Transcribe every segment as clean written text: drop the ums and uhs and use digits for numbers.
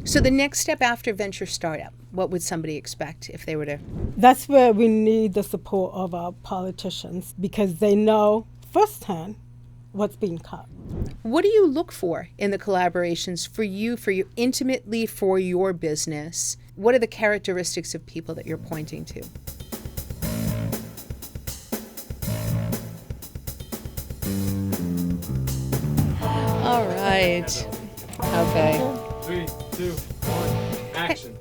So the next step after venture startup, what would somebody expect if they were to? That's where we need the support of our politicians because they know firsthand what's being cut. What do you look for in the collaborations for you intimately for your business? What are the characteristics of people that you're pointing to? All right. Okay. 3, 2, 1, action.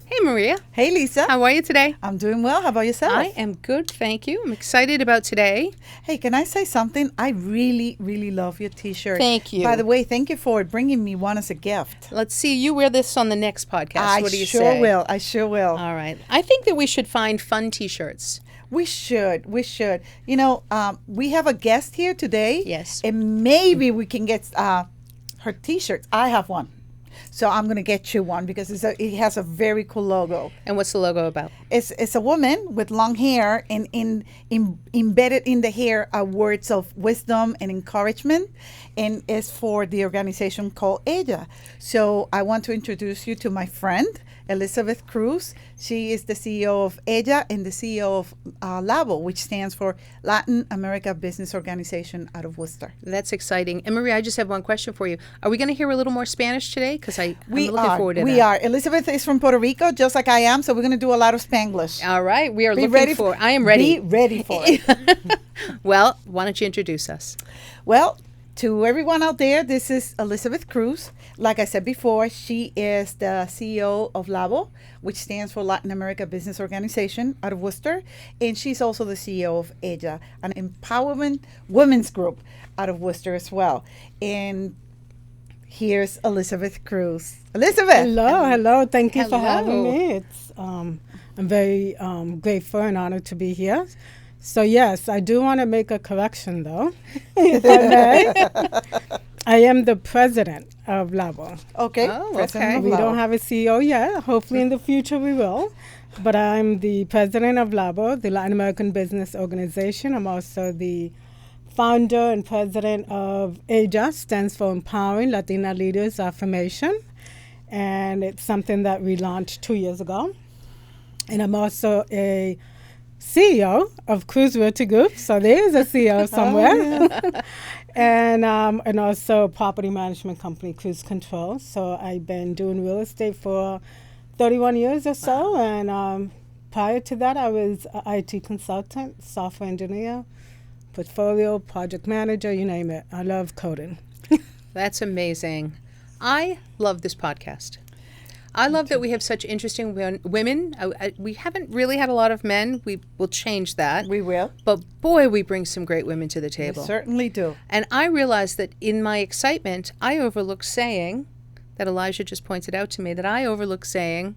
Hey, Maria. Hey, Lisa. How are you today? I'm doing well. How about yourself? I am good, thank you. I'm excited about today. Hey, can I say something? I really, really love your T-shirt. Thank you. By the way, thank you for bringing me one as a gift. Let's see, you wear this on the next podcast. What do you sure say? will. I sure will. All right. I think that we should find fun T-shirts. We should. We should. You know, we have a guest here today. Yes. And maybe we can get her T-shirts. I have one. So I'm going to get you one because it has a very cool logo. And what's the logo about? It's a woman with long hair, and embedded in the hair are words of wisdom and encouragement, and it's for the organization called Ella. So I want to introduce you to my friend, Elizabeth Cruz. She is the CEO of Ella and the CEO of LABO, which stands for Latin America Business Organization out of Worcester. That's exciting. And Maria, I just have one question for you. Are we going to hear a little more Spanish today? Because I'm looking forward to that. We are. Elizabeth is from Puerto Rico, just like I am, so we're going to do a lot of Spanglish. All right. We are Be looking ready for I am ready. Be ready for it. Well, why don't you introduce us? Well, to everyone out there, this is Elizabeth Cruz. Like I said before, she is the CEO of LABO, which stands for Latin America Business Organization out of Worcester. And she's also the CEO of Ella, an empowerment women's group out of Worcester as well. And here's Elizabeth Cruz. Elizabeth! Hello. Thank you for Hello. having me. It's I'm very grateful and honored to be here. So yes, I do want to make a correction though, if I may. I am the president of LABO. Okay. Oh, President okay. of We LABO. don't have a CEO yet. Hopefully in the future we will. But I'm the president of LABO, the Latin American Business Organization. I'm also the founder and president of EJA, stands for Empowering Latina Leaders Affirmation. And it's something that we launched 2 years ago. And I'm also a CEO of Cruz Realty Group, so there is a CEO somewhere, and also property management company Cruz Control. So I've been doing real estate for 31 years or so, and prior to that, I was an IT consultant, software engineer, portfolio, project manager, you name it. I love coding. That's amazing. I love this podcast. I love that we have such interesting women. We haven't really had a lot of men. We will change that. We will. But boy, we bring some great women to the table. We certainly do. And I realized that in my excitement, I overlooked saying, that Elijah just pointed out to me, that I overlooked saying,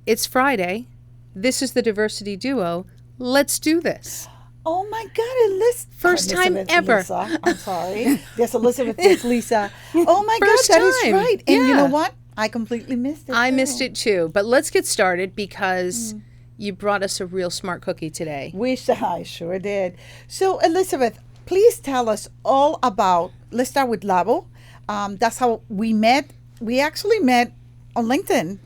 it's Friday. This is the diversity duo. Let's do this. Oh my God, First time ever. Lisa. I'm sorry. There's Elizabeth, there's Lisa. Oh my First God, that is time. right. And you Yeah. know what? I completely missed it. I too. missed it too. But let's get started because you brought us a real smart cookie today. Wish I sure did. So, Elizabeth, please tell us all about, let's start with LABO. That's how we met. We actually met on LinkedIn,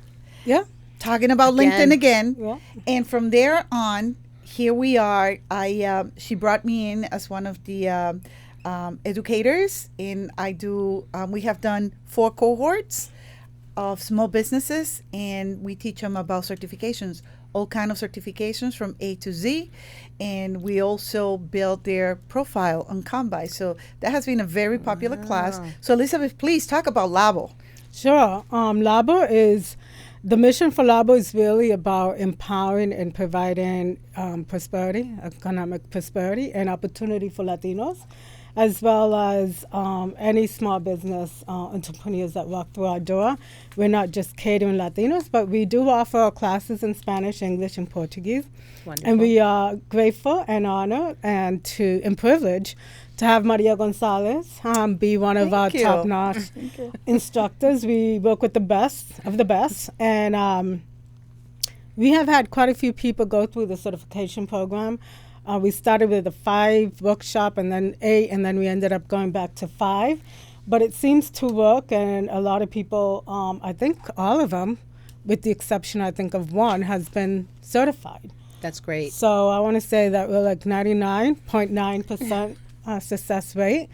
Yeah. talking about Again. LinkedIn again. Yeah. And from there on, here we are. She brought me in as one of the educators, and we have done 4 cohorts of small businesses, and we teach them about certifications, all kind of certifications from A to Z, and we also build their profile on Canva. So that has been a very popular class. So Elizabeth, please talk about LABO. Sure. LABO is, the mission for LABO is really about empowering and providing prosperity, economic prosperity and opportunity for Latinos, as well as any small business entrepreneurs that walk through our door. We're not just catering Latinos, but we do offer classes in Spanish, English, and Portuguese. Wonderful. And we are grateful and honored and privileged to have Maria Gonzalez be one of our Thank you. top-notch instructors. We work with the best of the best. And we have had quite a few people go through the certification program. We started with a 5 workshop and then 8, and then we ended up going back to 5. but it seems to work, and a lot of people, I think all of them, with the exception, I think, of one, has been certified. That's great. So I want to say that we're like 99.9% success rate.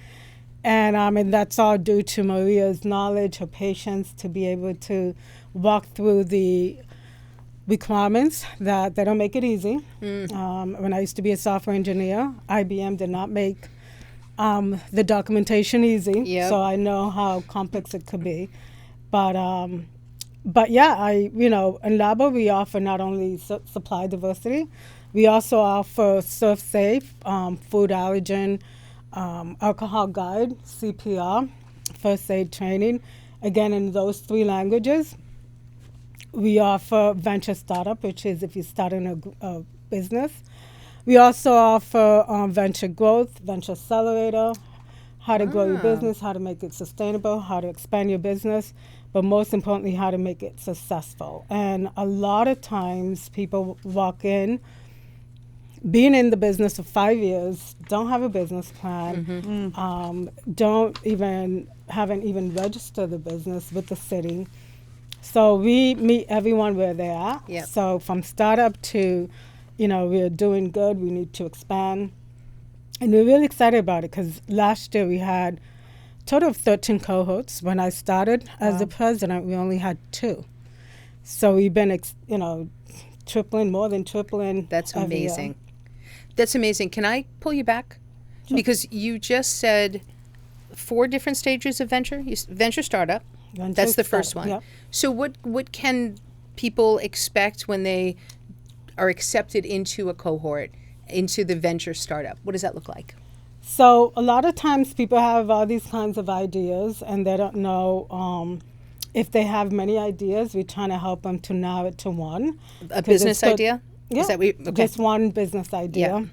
And that's all due to Maria's knowledge, her patience to be able to walk through the requirements that they don't make it easy. When I used to be a software engineer, IBM did not make the documentation easy. Yep. So I know how complex it could be. But yeah, in LABO we offer not only supply diversity, we also offer surf safe, food allergen, alcohol guide, CPR, first aid training, again in those 3 languages. We offer venture startup, which is if you're starting a business. We also offer venture growth, venture accelerator, how to grow your business, how to make it sustainable, how to expand your business, but most importantly, how to make it successful. And a lot of times people walk in, being in the business for 5 years, don't have a business plan, haven't even registered the business with the city. So we meet everyone where they're at. Yep. So from startup to, we're doing good, we need to expand. And we're really excited about it because last year we had a total of 13 cohorts. When I started as the president, we only had 2. So we've been, more than tripling. That's every year. amazing. That's amazing. Can I pull you back? Sure. Because you just said 4 different stages of venture. Venture startup. Venture That's the first startup, one. yep. So what can people expect when they are accepted into a cohort, into the venture startup? What does that look like? So a lot of times people have all these kinds of ideas and they don't know if they have many ideas. We're trying to help them to narrow it to one. A business idea? Yeah, Is that okay. just one business idea. Yeah.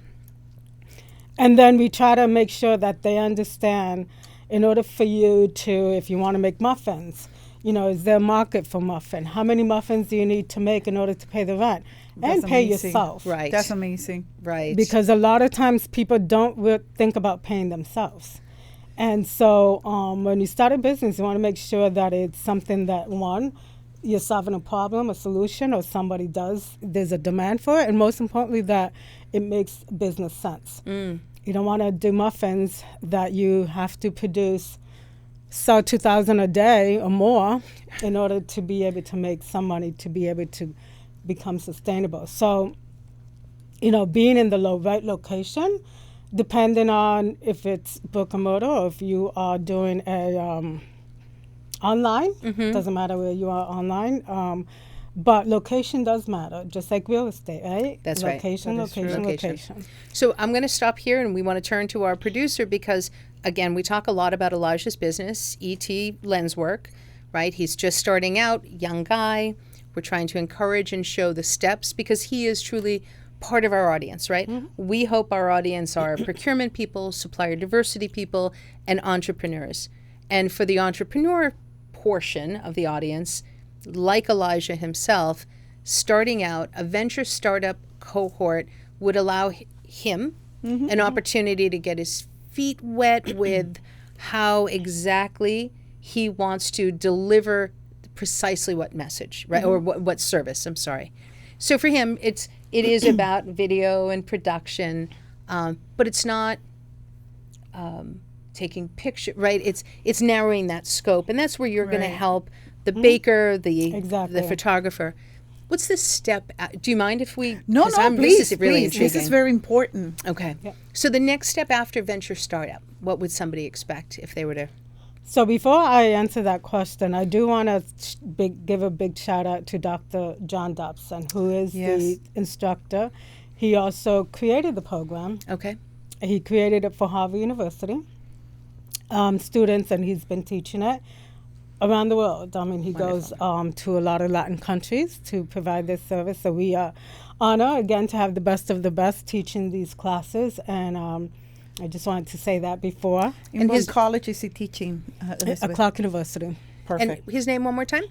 And then we try to make sure that they understand in order for you to, if you want to make muffins, is there a market for muffin? How many muffins do you need to make in order to pay the rent? That's and pay amazing. yourself. Right. That's amazing. Right. Because a lot of times people don't think about paying themselves. And so when you start a business, you want to make sure that it's something that, one, you're solving a problem, a solution, or somebody there's a demand for it, and most importantly, that it makes business sense. You don't want to do muffins that you have to sell 2,000 a day or more in order to be able to make some money to be able to become sustainable. So, being in the right location, depending on if it's brick and mortar or if you are doing a online, doesn't matter where you are online, but location does matter, just like real estate, right? That's right. Location. So I'm going to stop here, and we want to turn to our producer because, again, we talk a lot about Elijah's business, ET Lenswork, right? He's just starting out, young guy. We're trying to encourage and show the steps because he is truly part of our audience, right? We hope our audience are procurement people, supplier diversity people, and entrepreneurs. And for the entrepreneur portion of the audience, like Elijah himself, starting out a venture startup cohort would allow him an opportunity to get his feet wet with how exactly he wants to deliver precisely what message, right? Or what service, I'm sorry. So for him, it is about video and production, but it's not taking picture, right? It's narrowing that scope, and that's where you're going to help the baker, the photographer. What's the step? Do you mind if we? No, please. This is really please. This is very important. Okay. Yep. So the next step after venture startup, what would somebody expect if they were to? So before I answer that question, I do want to give a big shout out to Dr. John Dobson, who is the instructor. He also created the program. Okay. He created it for Harvard University students, and he's been teaching it around the world. I mean, he goes to a lot of Latin countries to provide this service. So we are honored, again, to have the best of the best teaching these classes. And I just wanted to say that before. In what college is he teaching, Elizabeth? Clark University. Perfect. And his name one more time?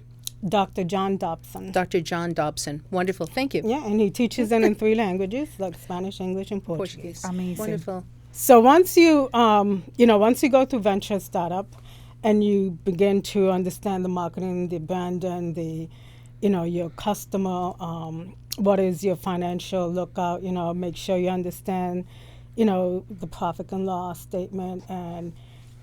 Dr. John Dobson. Dr. John Dobson. Wonderful. Thank you. Yeah, and he teaches it in 3 languages, like Spanish, English, and Portuguese. Amazing. Wonderful. So once you, once you go through venture startup, and you begin to understand the marketing, the brand, and the, your customer. What is your financial lookout? Make sure you understand, the profit and loss statement,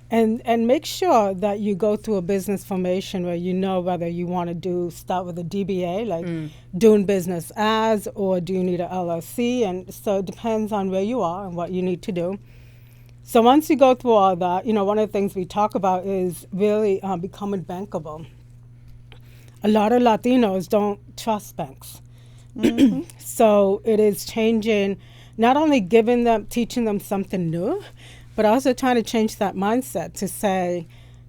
and make sure that you go through a business formation where you know whether you want to start with a DBA, like doing business as, or do you need a LLC? And so it depends on where you are and what you need to do. So once you go through all that, one of the things we talk about is really becoming bankable. A lot of Latinos don't trust banks. So it is changing, not only teaching them something new, but also trying to change that mindset to say,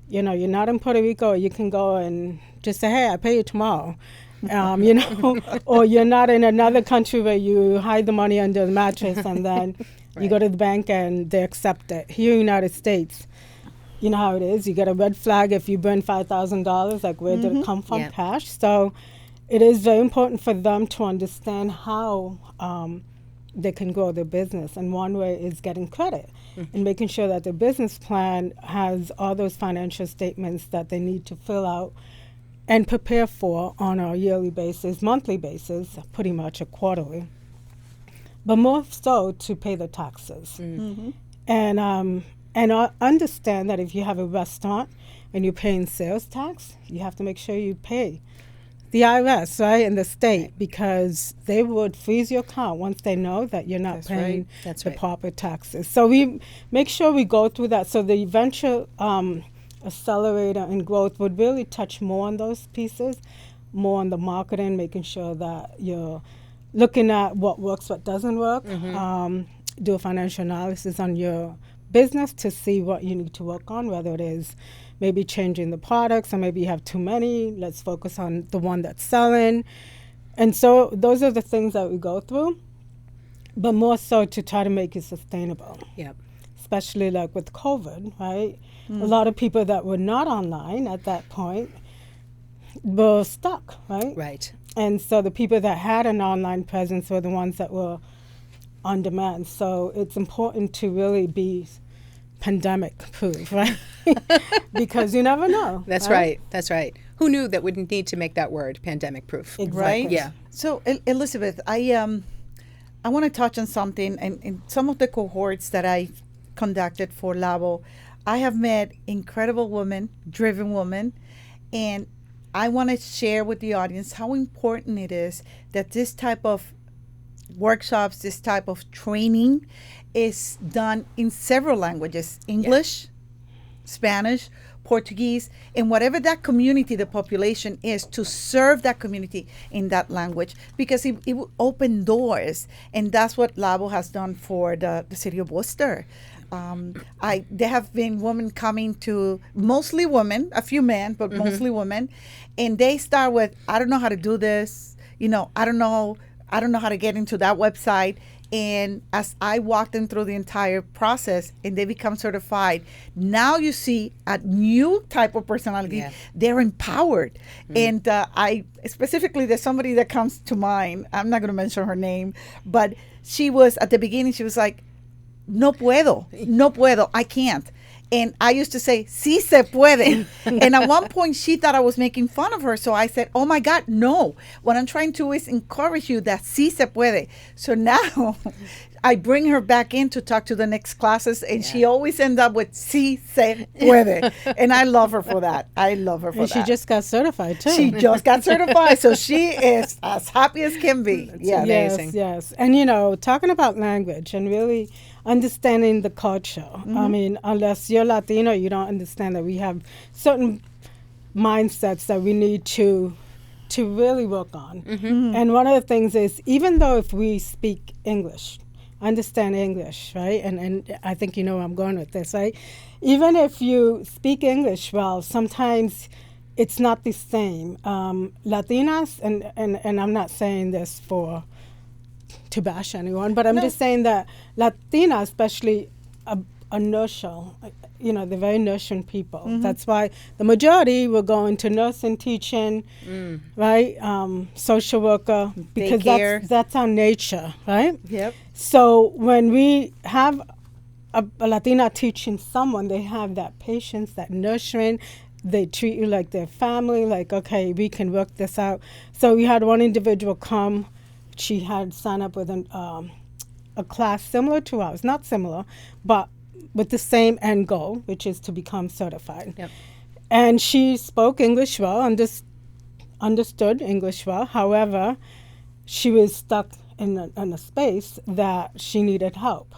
you're not in Puerto Rico, you can go and just say, hey, I pay you tomorrow. Or you're not in another country where you hide the money under the mattress and then you go to the bank and they accept it. Here in the United States, you know how it is. You get a red flag if you burn $5,000, like where did it come from? Yeah. Cash. So it is very important for them to understand how they can grow their business. And one way is getting credit and making sure that their business plan has all those financial statements that they need to fill out and prepare for on a yearly basis, monthly basis, pretty much a quarterly. But more so to pay the taxes. And understand that if you have a restaurant and you're paying sales tax, you have to make sure you pay the IRS, right, and the state, because they would freeze your account once they know that you're not paying the proper taxes. So we make sure we go through that. So the eventual accelerator in growth would really touch more on those pieces, more on the marketing, making sure that you're looking at what works, what doesn't work, do a financial analysis on your business to see what you need to work on, whether it is maybe changing the products, or maybe you have too many. Let's focus on the one that's selling. And so those are the things that we go through, but more so to try to make it sustainable. Yep. Especially like with COVID, right? A lot of people that were not online at that point were stuck, right? Right. And so the people that had an online presence were the ones that were on demand. So it's important to really be pandemic proof, right? Because you never know. That's right. That's right. Who knew that we'd need to make that word pandemic proof? Exactly. Right? Yeah. So, Elizabeth, I want to touch on something. And in some of the cohorts that I conducted for LABO, I have met incredible women, driven women, and I want to share with the audience how important it is that this type of workshops, this type of training is done in several languages: English, Spanish, Portuguese, and whatever that community, the population is, to serve that community in that language, because it will open doors. And that's what LABO has done for the city of Worcester. There have been women coming to, mostly women, a few men, but mostly women, and they start with, I don't know how to do this, I don't know how to get into that website. And as I walk them through the entire process and they become certified, now you see a new type of personality. Yeah. They're empowered. And I specifically, there's somebody that comes to mind. I'm not going to mention her name, but she was, at the beginning, she was like, no puedo, I can't. And I used to say, sí se puede. And at one point, she thought I was making fun of her. So I said, oh, my God, no. What I'm trying to is encourage you that sí se puede. So now I bring her back in to talk to the next classes. And she always ends up with sí se puede. And I love her for that. And she just got certified, too. She just got certified. So she is as happy as can be. Yes. Amazing. Yes. And, talking about language and really understanding the culture. I mean, unless you're Latino, you don't understand that we have certain mindsets that we need to really work on. And one of the things is, even though if we speak English, understand English, right? And I think you know where I'm going with this, right? Even if you speak English well, sometimes it's not the same. Latinas, and I'm not saying this to bash anyone, but I'm just saying that Latina, especially, are nurture. They're very nurturing people. That's why the majority will go into nursing, teaching, right? Social worker, because that's our nature, right? Yep. So when we have a Latina teaching someone, they have that patience, that nurturing. They treat you like their family, like, okay, we can work this out. So we had one individual come. She had signed up with a class similar to ours, not similar, but with the same end goal, which is to become certified. Yep. And she spoke English well, understood English well. However, she was stuck in a space that she needed help.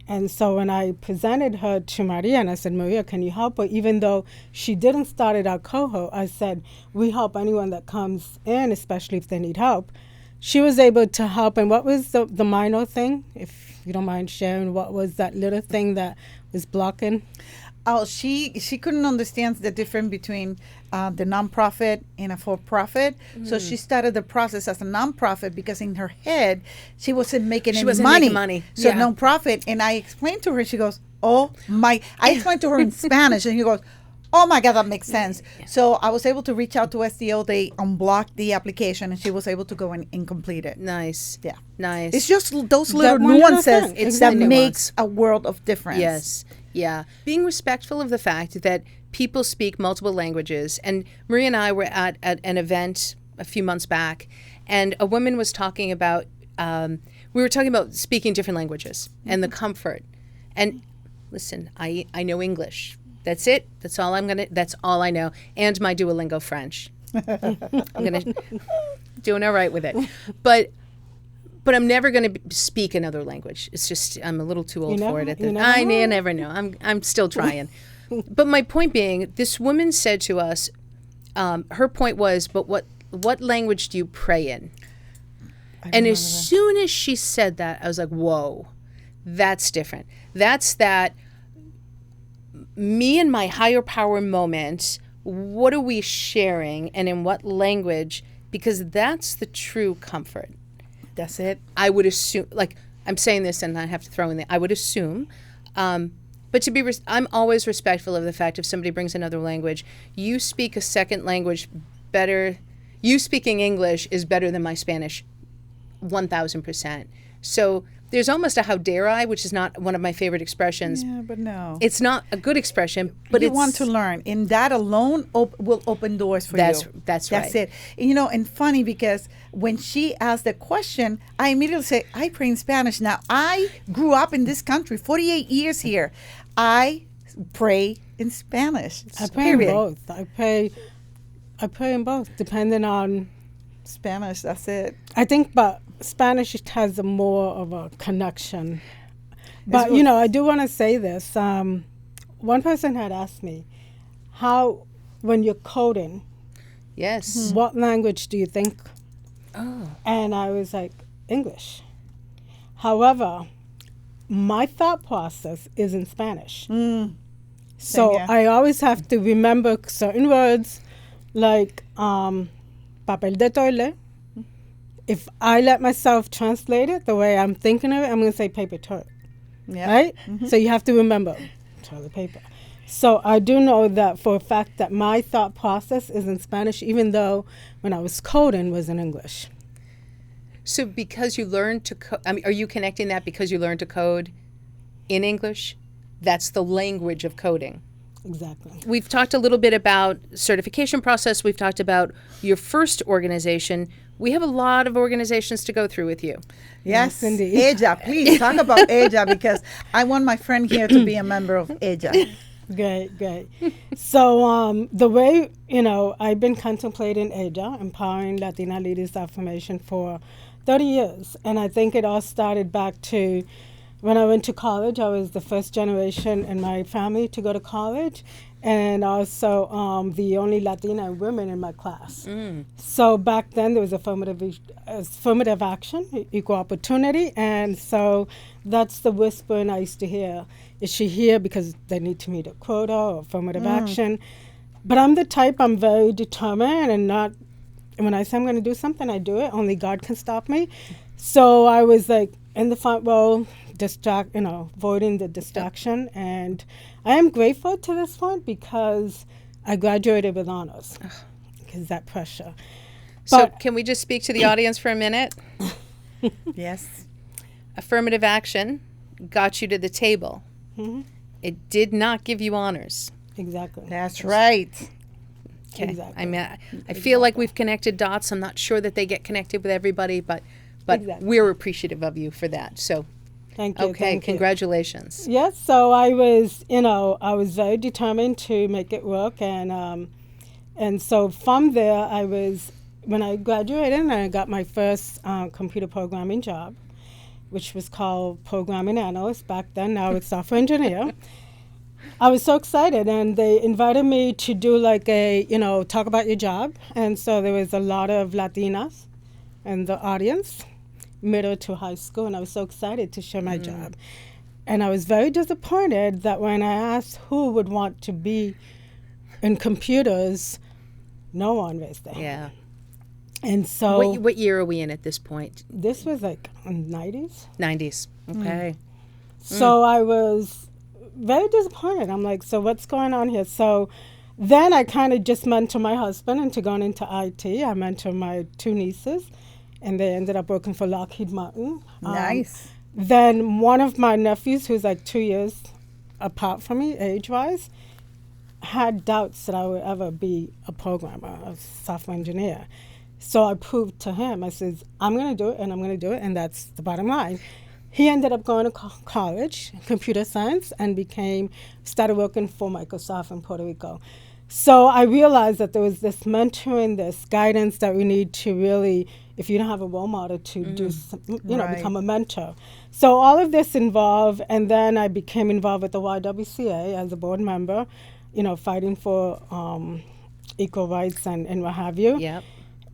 And so when I presented her to Maria, and I said, Maria, can you help her? Even though she didn't start at our cohort, I said, we help anyone that comes in, especially if they need help. She was able to help. And what was the minor thing, if you don't mind sharing? What was that little thing that was blocking? Oh, she couldn't understand the difference between the nonprofit and a for-profit. So she started the process as a nonprofit because in her head she wasn't making any money. So Yeah. nonprofit, and I explained to her. She goes, "Oh my!" I explained to her in Spanish, and she goes, "Oh my God, that makes sense." So I was able to reach out to SDO. They unblocked the application, and she was able to go and complete it. Nice. Yeah. Nice. It's just those little one little nuances thing. It's that the nuance. makes a world of difference. Yes. Yeah. Being respectful of the fact that people speak multiple languages. And Maria and I were at an event a few months back, and a woman was talking about, we were talking about speaking different languages and the comfort. And listen, I know English. That's it. That's all I know. And my Duolingo French. I'm doing all right with it. But I'm never going to speak another language. It's just I'm a little too old for it. You never know. I'm still trying. But my point being, this woman said to us, her point was, but what language do you pray in? And as soon as she said that, I was like, whoa, that's different. That's that me and my higher power moment. What are we sharing and in what language? Because that's the true comfort. That's it. I would assume, like I'm saying this and I have to throw in there, I would assume, but to be, I'm always respectful of the fact if somebody brings another language, you speak a second language better, you speaking English is better than my Spanish, 1,000%. So there's almost a how dare I, which is not one of my favorite expressions. Yeah, but no. It's not a good expression, but you it's want to learn, and that alone will open doors for you. That's That's right. it. And, and funny because when she asked the question, I immediately say, I pray in Spanish. Now, I grew up in this country, 48 years here. I pray in Spanish. I pray in both. I pray in both, depending on Spanish, that's it. I think, but Spanish has a more of a connection. But, I do want to say this. One person had asked me, how, when you're coding, Yes. what language do you think? Oh. And I was like, English. However, my thought process is in Spanish. So here. I always have to remember certain words, like papel de toile. If I let myself translate it the way I'm thinking of it, I'm going to say paper toilet, Yeah. right? So you have to remember toilet paper. So I do know that for a fact that my thought process is in Spanish, even though when I was coding was in English. So because you learned to code, are you connecting that because you learned to code in English? That's the language of coding. Exactly. We've talked a little bit about certification process. We've talked about your first organization. We have a lot of organizations to go through with you. Yes, indeed. EJA. Please talk about EJA because I want my friend here to be a member of EJA. Great. So the way, I've been contemplating EJA, Empowering Latina Leaders Affirmation, for 30 years. And I think it all started back to when I went to college. I was the first generation in my family to go to college, and also the only Latina women in my class. So back then there was affirmative action, equal opportunity, and so that's the whispering I used to hear. Is she here because they need to meet a quota or affirmative action? But I'm the type, I'm very determined, and not, when I say I'm going to do something, I do it. Only God can stop me. So I was like in the front row, avoiding the distraction. And I am grateful to this point because I graduated with honors. Because that pressure. So can we just speak to the audience for a minute? Yes. Affirmative action got you to the table. Mhm. It did not give you honors. Exactly. That's right. Okay. Exactly. I mean, I feel like we've connected dots. I'm not sure that they get connected with everybody, but Exactly. we're appreciative of you for that. So, Thank you. okay, Thank you. congratulations. Yes, so I was, I was very determined to make it work, and so from there, when I graduated, and I got my first computer programming job, which was called programming analyst back then. Now it's software engineer. I was so excited, and they invited me to do like talk about your job, and so there was a lot of Latinas in the audience, middle to high school, and I was so excited to share my job. And I was very disappointed that when I asked who would want to be in computers, no one raised their hand. Yeah. And so What year are we in at this point? this was like in the 90s. 90s. Okay. So I was very disappointed. I'm like, so what's going on here? So then I kind of just mentored my husband into going into IT. I mentored my two nieces, and they ended up working for Lockheed Martin. Nice. Then one of my nephews, who's like 2 years apart from me, age-wise, had doubts that I would ever be a programmer, a software engineer. So I proved to him, I says, I'm going to do it, and I'm going to do it, and that's the bottom line. He ended up going to college, computer science, and started working for Microsoft in Puerto Rico. So I realized that there was this mentoring, this guidance that we need to really, if you don't have a role model, to do, Right. become a mentor. So all of this involved, and then I became involved with the YWCA as a board member, fighting for equal rights and what have you. Yep.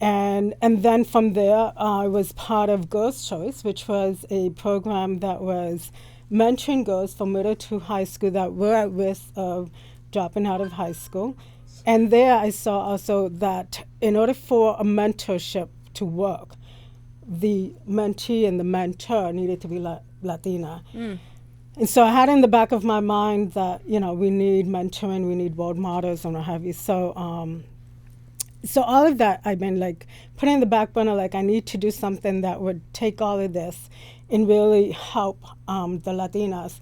And then from there, I was part of Girls' Choice, which was a program that was mentoring girls from middle to high school that were at risk of dropping out of high school. And there I saw also that in order for a mentorship to work, the mentee and the mentor needed to be Latina. And so I had in the back of my mind that, we need mentoring, we need role models and what have you. So all of that I've been like putting in the back burner, like I need to do something that would take all of this and really help the Latinas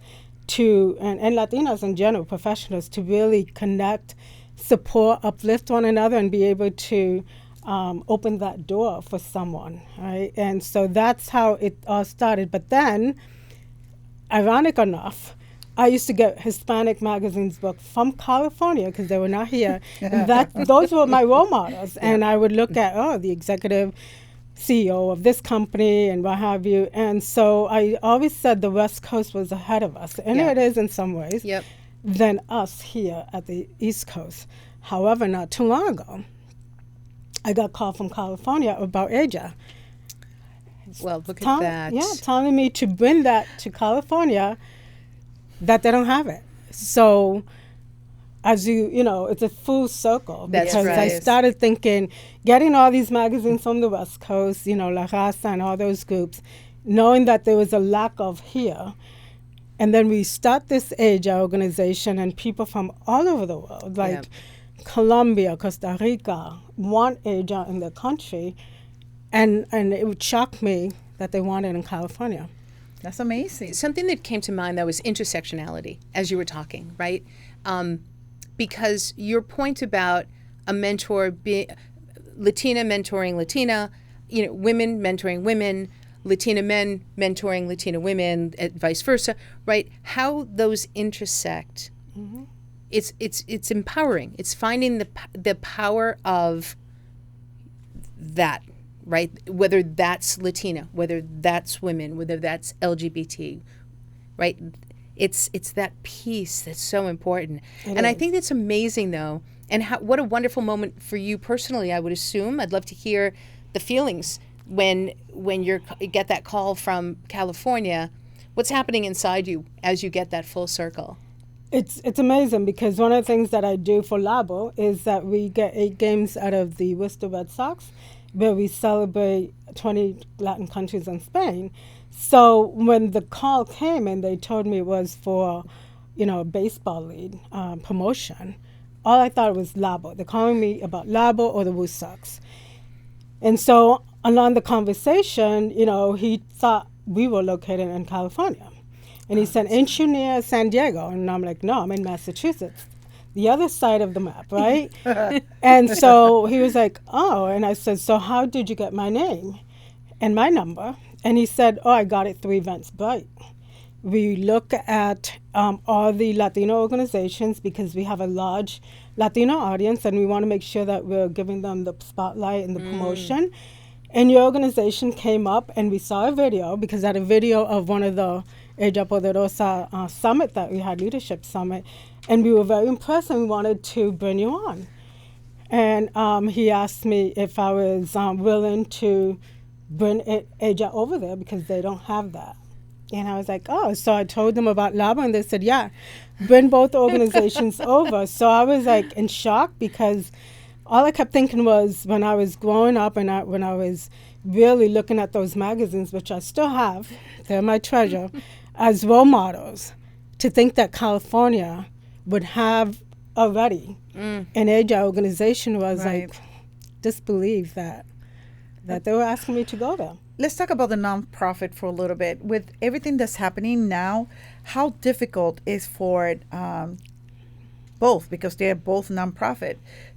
and Latinas in general, professionals, to really connect, support, uplift one another, and be able to open that door for someone, right? And so that's how it all started. But then, ironic enough, I used to get Hispanic magazines booked from California because they were not here. And those were my role models. And I would look at, the executive CEO of this company and what have you. And so I always said the West Coast was ahead of us. And it is in some ways. Yep. Than us here at the East Coast. However, not too long ago, I got a call from California about Asia. Well, look at that. Yeah, telling me to bring that to California, that they don't have it. So, as it's a full circle. That's because I right. started thinking, getting all these magazines from the West Coast, La Raza and all those groups, knowing that there was a lack of here. And then we start this Asia organization, and people from all over the world, like Colombia, Costa Rica, want Asia in their country. And it would shock me that they want it in California. That's amazing. Something that came to mind, though, was intersectionality as you were talking, right? Because your point about a mentor being Latina mentoring Latina, women mentoring women, Latina men mentoring Latina women, and vice versa, right? How those intersect, it's empowering. It's finding the power of that, right? Whether that's Latina, whether that's women, whether that's LGBT, right? It's that piece that's so important. I think that's amazing, though. And what a wonderful moment for you personally, I would assume. I'd love to hear the feelings when you get that call from California. What's happening inside you as you get that full circle? It's amazing because one of the things that I do for LABO is that we get 8 games out of the Worcester Red Sox, where we celebrate 20 Latin countries and Spain. So when the call came and they told me it was for, a baseball league promotion, all I thought was LABO. They're calling me about LABO or the Woo Sox. And so along the conversation, he thought we were located in California. And he said, ain't you near San Diego? And I'm like, no, I'm in Massachusetts, the other side of the map, right? And so he was like, oh. And I said, so how did you get my name and my number? And he said, oh, I got it through Eventbrite. We look at all the Latino organizations because we have a large Latino audience, and we want to make sure that we're giving them the spotlight and the promotion. And your organization came up, and we saw a video, because I had a video of one of the Ella Poderosa summit that we had, leadership summit, and we were very impressed, and we wanted to bring you on. And he asked me if I was willing to bring Ella over there because they don't have that. And I was like, oh. So I told them about LABO, and they said, yeah, bring both organizations over. So I was like in shock, because all I kept thinking was, when I was growing up and when I was really looking at those magazines, which I still have, they're my treasure, as role models, to think that California would have already an Ella organization was like disbelief that they were asking me to go there. Let's talk about the nonprofit for a little bit. With everything that's happening now, how difficult is for both, because they're both nonprofit,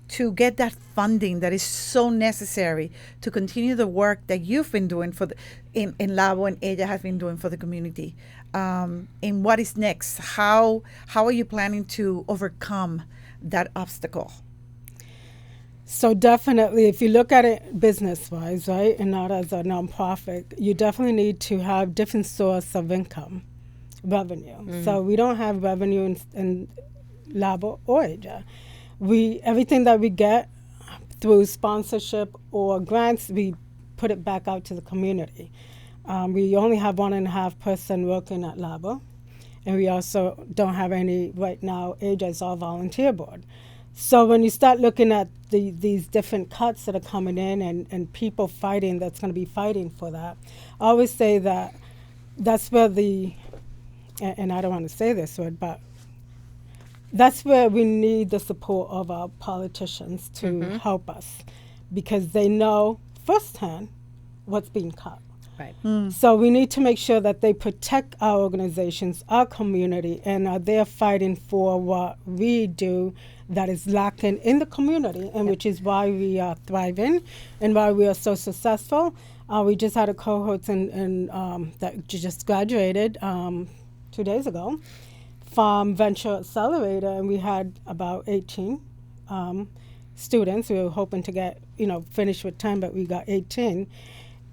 to get that funding that is so necessary to continue the work that you've been doing for in LABO and Ella has been doing for the community? And what is next? How are you planning to overcome that obstacle? So definitely, if you look at it business-wise, right, and not as a nonprofit, you definitely need to have different source of income, revenue. So we don't have revenue in LABO or Ella. Everything that we get through sponsorship or grants, we put it back out to the community. We only have 1.5 person working at LABO, and we also don't have any right now. Ella is all volunteer board. So when you start looking at these different cuts that are coming in and people fighting that's going to be fighting for that, I always say that that's where and I don't want to say this word, but that's where we need the support of our politicians to help us, because they know firsthand what's being cut. Right. So we need to make sure that they protect our organizations, our community, and are there fighting for what we do that is lacking in the community, and which is why we are thriving and why we are so successful. We just had a cohort that just graduated 2 days ago from Venture Accelerator, and we had about 18 students. We were hoping to get, finish with 10, but we got 18.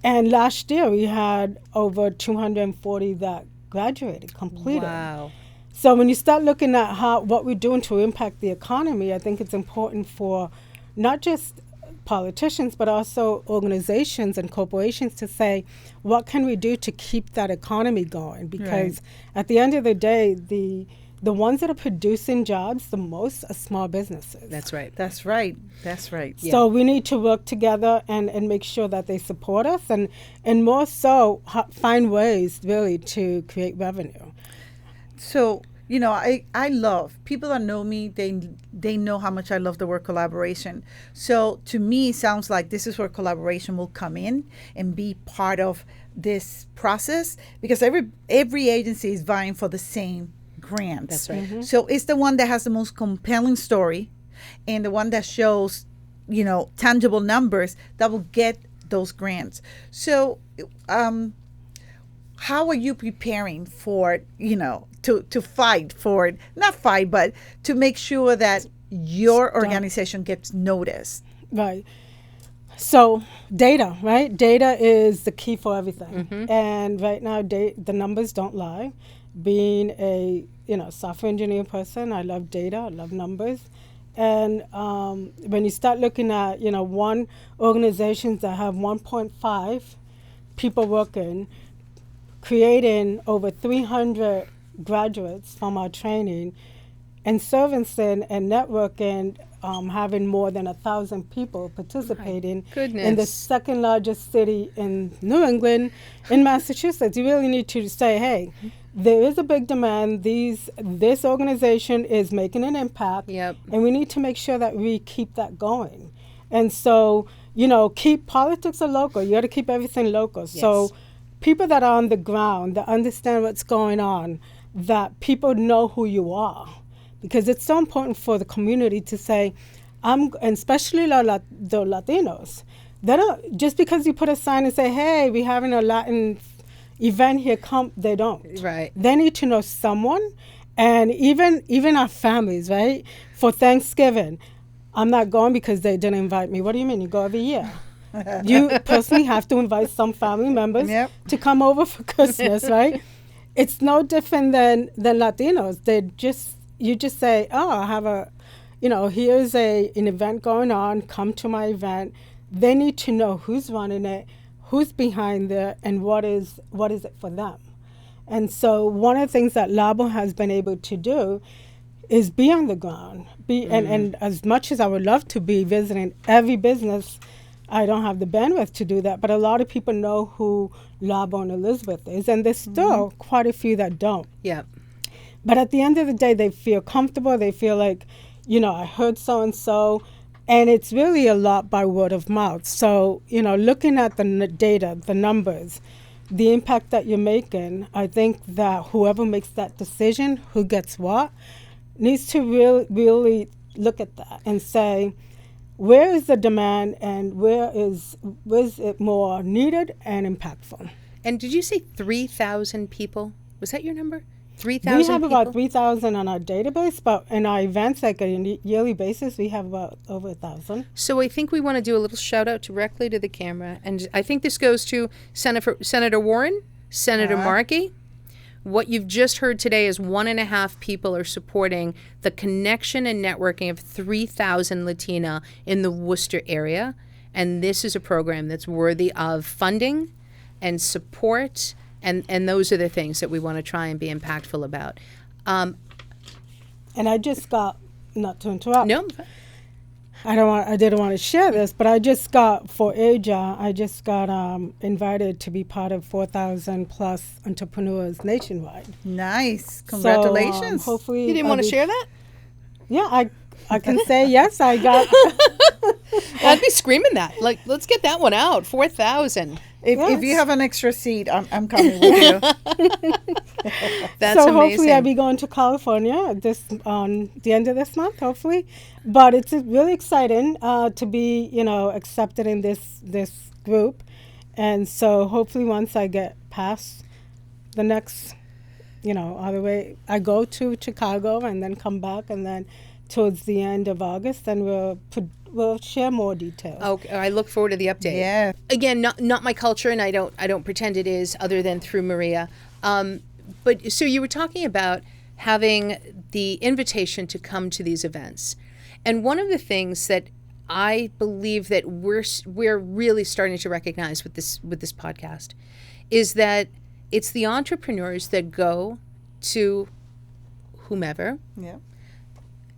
And last year we had over 240 that graduated, completed. Wow. So when you start looking at what we're doing to impact the economy, I think it's important for not just politicians, but also organizations and corporations to say, what can we do to keep that economy going? Because at the end of the day, the ones that are producing jobs the most are small businesses. That's right. That's right. That's right. Yeah. So we need to work together and make sure that they support us, and more so find ways really to create revenue. So, I love, people that know me, they know how much I love the word collaboration. So to me, it sounds like this is where collaboration will come in and be part of this process, because every agency is vying for the same grants. That's right. Mm-hmm. So it's the one that has the most compelling story and the one that shows, tangible numbers that will get those grants. So how are you preparing for, to fight for it? Not fight, but to make sure that your organization gets noticed? Right. So data, right? Data is the key for everything. Mm-hmm. And right now, the numbers don't lie. Being a software engineer person, I love data, I love numbers. And when you start looking at, one organizations that have 1.5 people working, creating over 300 graduates from our training, and servicing and networking, having more than 1,000 people participating in the second largest city in New England, in Massachusetts. You really need to say, hey, there is a big demand. This organization is making an impact, Yep. and we need to make sure that we keep that going. And so, keep politics are local. You got to keep everything local. Yes. So people that are on the ground, that understand what's going on, that people know who you are. Because it's so important for the community to say, and especially the Latinos, they don't, just because you put a sign and say, hey, we're having a Latin event here, come, they don't. Right. They need to know someone. And even our families, right? For Thanksgiving, I'm not going because they didn't invite me. What do you mean? You go every year. You personally have to invite some family members to come over for Christmas, right? It's no different than Latinos. You just say, oh, I have here's an event going on, come to my event. They need to know who's running it, who's behind it, and what is it for them. And so one of the things that LABO has been able to do is be on the ground. And as much as I would love to be visiting every business, I don't have the bandwidth to do that. But a lot of people know who LABO and Elizabeth is, and there's still quite a few that don't. Yeah. But at the end of the day, they feel comfortable. They feel like, I heard so-and-so. And it's really a lot by word of mouth. So, looking at the data, the numbers, the impact that you're making, I think that whoever makes that decision, who gets what, needs to really look at that and say, where is the demand and where's it more needed and impactful? And did you say 3,000 people? Was that your number? 3,000 We have people? about 3,000 on our database, but in our events, like on a yearly basis, we have about over 1,000. So I think we want to do a little shout out directly to the camera. And I think this goes to Senator Warren, Senator Markey. What you've just heard today is 1.5 people are supporting the connection and networking of 3,000 Latina in the Worcester area. And this is a program that's worthy of funding and support. And those are the things that we want to try and be impactful about. And I just got, not to interrupt. No. I didn't want to share this, but I just got, for Asia, invited to be part of 4,000 plus entrepreneurs nationwide. Nice. Congratulations. So, hopefully. You didn't want to share that? Yeah, I can say yes, I got. I'd be screaming that. Like, let's get that one out. 4,000. If you have an extra seat, I'm coming with you. That's so amazing. Hopefully I'll be going to California on the end of this month, hopefully. But it's really exciting to be, accepted in this group. And so hopefully once I get past the next, other way, I go to Chicago and then come back, and then towards the end of August, then we'll share more details. Okay, I look forward to the update. Yeah. Again, not my culture, and I don't pretend it is, other than through Maria. But so you were talking about having the invitation to come to these events, and one of the things that I believe that we're really starting to recognize with this podcast is that it's the entrepreneurs that go to whomever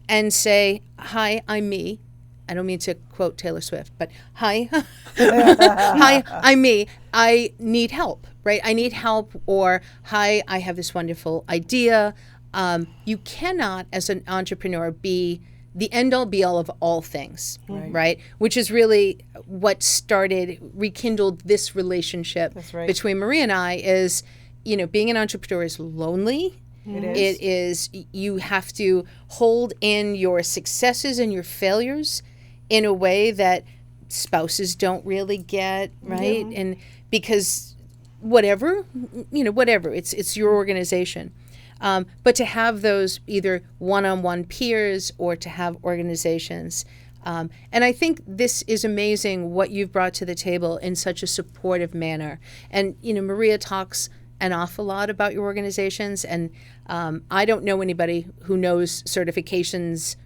and say, "Hi, I'm me." I don't mean to quote Taylor Swift, but hi, hi, I'm me. I need help, right? I need help, or hi, I have this wonderful idea. You cannot, as an entrepreneur, be the end-all, be-all of all things, right? Which is really what rekindled this relationship between Maria and I. Is, being an entrepreneur is lonely. It is. You have to hold in your successes and your failures in a way that spouses don't really get, right? Yeah. And because whatever, it's your organization. But to have those either one-on-one peers or to have organizations. And I think this is amazing what you've brought to the table in such a supportive manner. And, Maria talks an awful lot about your organizations, and I don't know anybody who knows certifications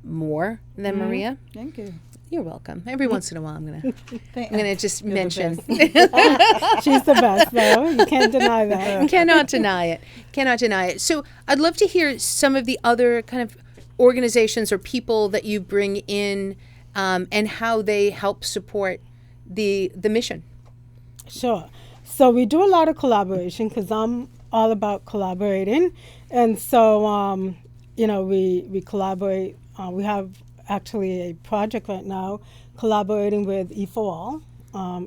more than Maria. Thank you. You're welcome. Every once in a while, I'm gonna just mention. She's the best, though. You can't deny that. Cannot deny it. Cannot deny it. So I'd love to hear some of the other kind of organizations or people that you bring in, and how they help support the mission. Sure. So we do a lot of collaboration because I'm all about collaborating, and so we collaborate. We have actually a project right now collaborating with E4All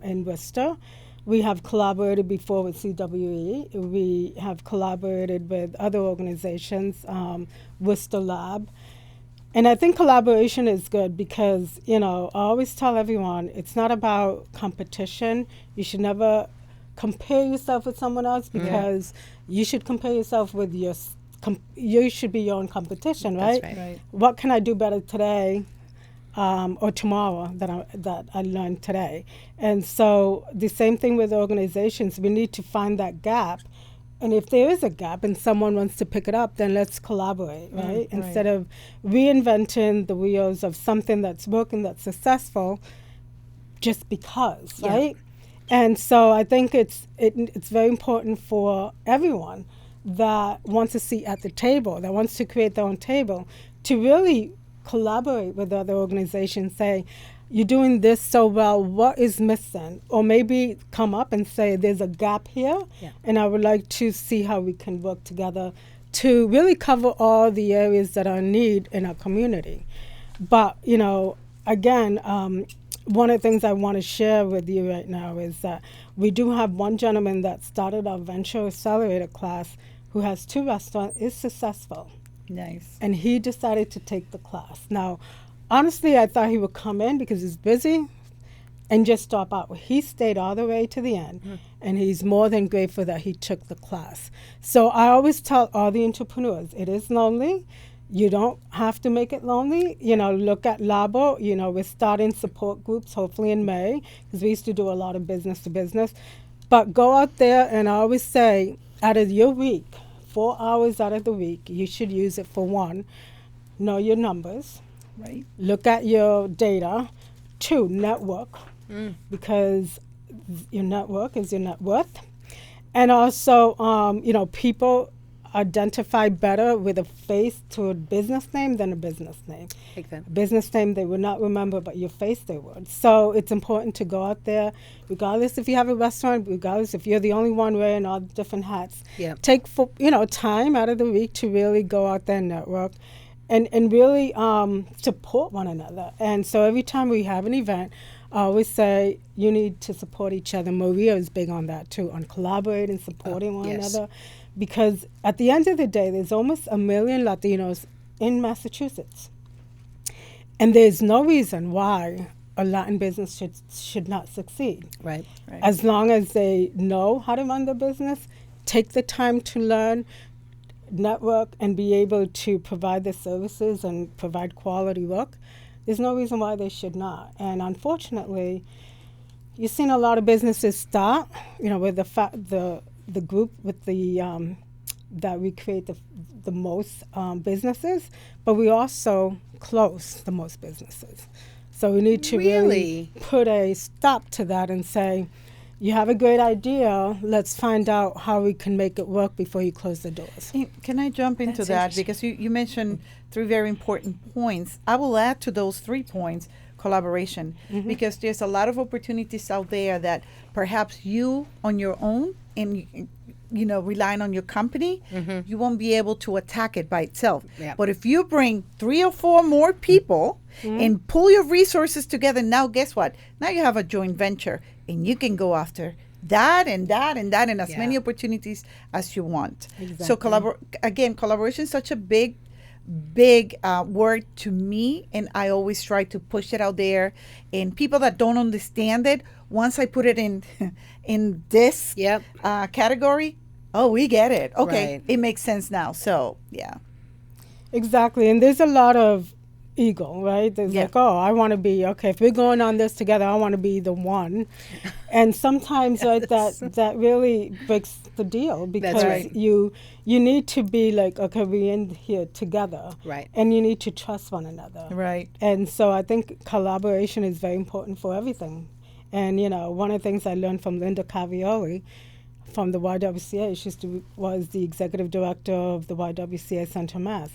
in Worcester. We have collaborated before with CWE. We have collaborated with other organizations, Worcester Lab. And I think collaboration is good because, I always tell everyone it's not about competition. You should never compare yourself with someone else because you should compare yourself with you should be your own competition, right? That's right. What can I do better today or tomorrow that I learned today? And so the same thing with organizations. We need to find that gap. And if there is a gap and someone wants to pick it up, then let's collaborate, right? Instead of reinventing the wheels of something that's working, that's successful, just because, right? And so I think it's very important for everyone that wants a seat at the table, that wants to create their own table, to really collaborate with other organizations, say, you're doing this so well, what is missing? Or maybe come up and say, there's a gap here, and I would like to see how we can work together to really cover all the areas that are in need in our community. But, again, one of the things I want to share with you right now is that we do have one gentleman that started our Venture Accelerator class who has 2 restaurants, is successful. Nice. And he decided to take the class. Now, honestly, I thought he would come in because he's busy and just stop out. He stayed all the way to the end, and he's more than grateful that he took the class. So I always tell all the entrepreneurs, it is lonely. You don't have to make it lonely. Look at LABO. We're starting support groups hopefully in May because we used to do a lot of business to business. But go out there, and I always say, out of your week, 4 hours out of the week, you should use it for 1, know your numbers. Right. Look at your data. 2, network, because your network is your net worth. And also, people identify better with a face to a business name than a business name. Business name they would not remember, but your face they would. So it's important to go out there, regardless if you have a restaurant, regardless if you're the only one wearing all the different hats. Take time out of the week to really go out there and network. And really support one another. And so every time we have an event, I always say you need to support each other. Maria is big on that too, on collaborating, supporting one another. Because at the end of the day, there's almost 1 million Latinos in Massachusetts. And there's no reason why a Latin business should not succeed. Right. As long as they know how to run their business, take the time to learn, network, and be able to provide the services and provide quality work, there's no reason why they should not. And unfortunately, you've seen a lot of businesses start, with the group with the that we create the most businesses, but we also close the most businesses. So we need to really put a stop to that and say, you have a great idea, let's find out how we can make it work before you close the doors. Can I jump into that? Because you mentioned 3 very important points. I will add to those 3 points collaboration, because there's a lot of opportunities out there that perhaps you on your own and relying on your company, you won't be able to attack it by itself. But if you bring 3 or 4 more people and pull your resources together, now guess what? Now you have a joint venture, and you can go after that and that and that and as many opportunities as you want. So collaboration is such a big word to me, and I always try to push it out there. And people that don't understand it, once I put it in this category, we get it. Okay, it makes sense now. So exactly. And there's a lot of ego, right? There's I want to be, if we're going on this together, I want to be the one. And sometimes that really breaks the deal, because you need to be like, we're in here together. Right. And you need to trust one another. Right. And so I think collaboration is very important for everything. And, one of the things I learned from Linda Cavioli from the YWCA, she was the executive director of the YWCA Central Mass,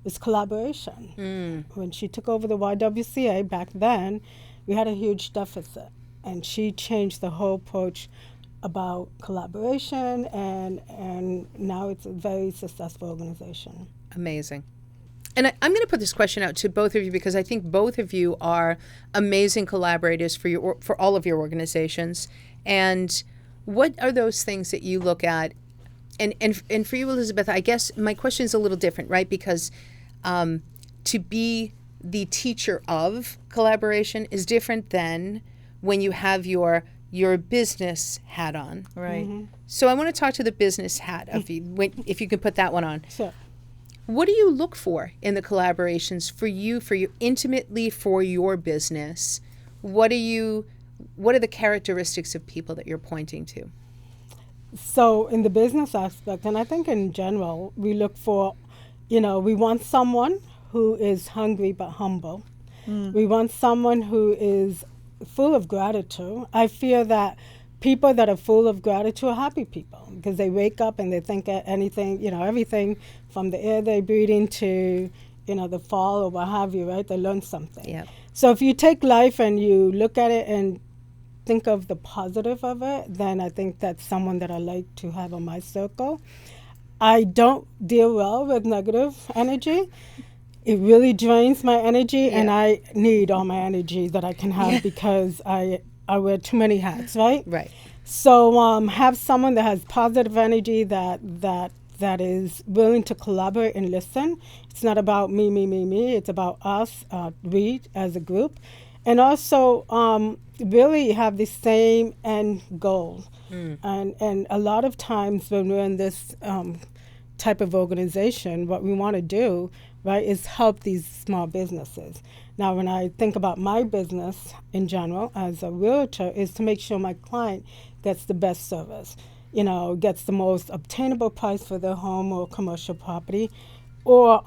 was collaboration. When she took over the YWCA back then, we had a huge deficit. And she changed the whole approach about collaboration, and now it's a very successful organization. Amazing. And I'm going to put this question out to both of you, because I think both of you are amazing collaborators for all of your organizations. And What are those things that you look at? And for you, Elizabeth, I guess my question is a little different, right? Because to be the teacher of collaboration is different than when you have your business hat on. Right. So I want to talk to the business hat if you can put that one on. Sure. What do you look for in the collaborations for you intimately for your business? What are the characteristics of people that you're pointing to? So in the business aspect, and I think in general, we look for, we want someone who is hungry but humble. We want someone who is full of gratitude. I feel that people that are full of gratitude are happy people because they wake up and they think anything, everything from the air they breathe into, the fall or what have you, right? They learn something. Yeah. So if you take life and you look at it and think of the positive of it, then I think that's someone that I like to have on my circle. I don't deal well with negative energy. It really drains my energy, and I need all my energy that I can have because I wear too many hats, right? Right. So have someone that has positive energy that is willing to collaborate and listen. It's not about me. It's about us, we as a group. And also really have the same end goal. And a lot of times when we're in this type of organization, what we want to do, right, is help these small businesses. Now, when I think about my business in general as a realtor, is to make sure my client gets the best service, gets the most obtainable price for their home or commercial property, or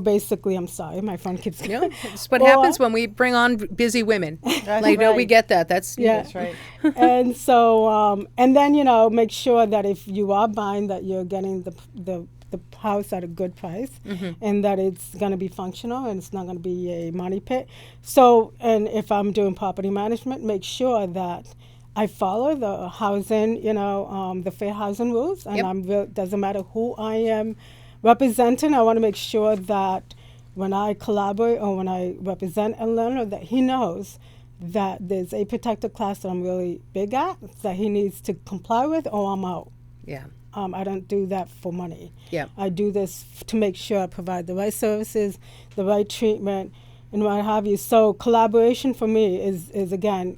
basically, I'm sorry, my phone keeps going. No, it's what happens when we bring on busy women. No, we get that. That's right. And so, and then, make sure that if you are buying, that you're getting the house at a good price, and that it's going to be functional and it's not going to be a money pit. So, and if I'm doing property management, make sure that I follow the housing, the fair housing rules, and doesn't matter who I am representing. I want to make sure that when I collaborate or when I represent a landlord, that he knows that there's a protected class that I'm really big at, that he needs to comply with, or I'm out. Yeah. I don't do that for money. Yeah. I do this to make sure I provide the right services, the right treatment, and what have you. So collaboration for me is again,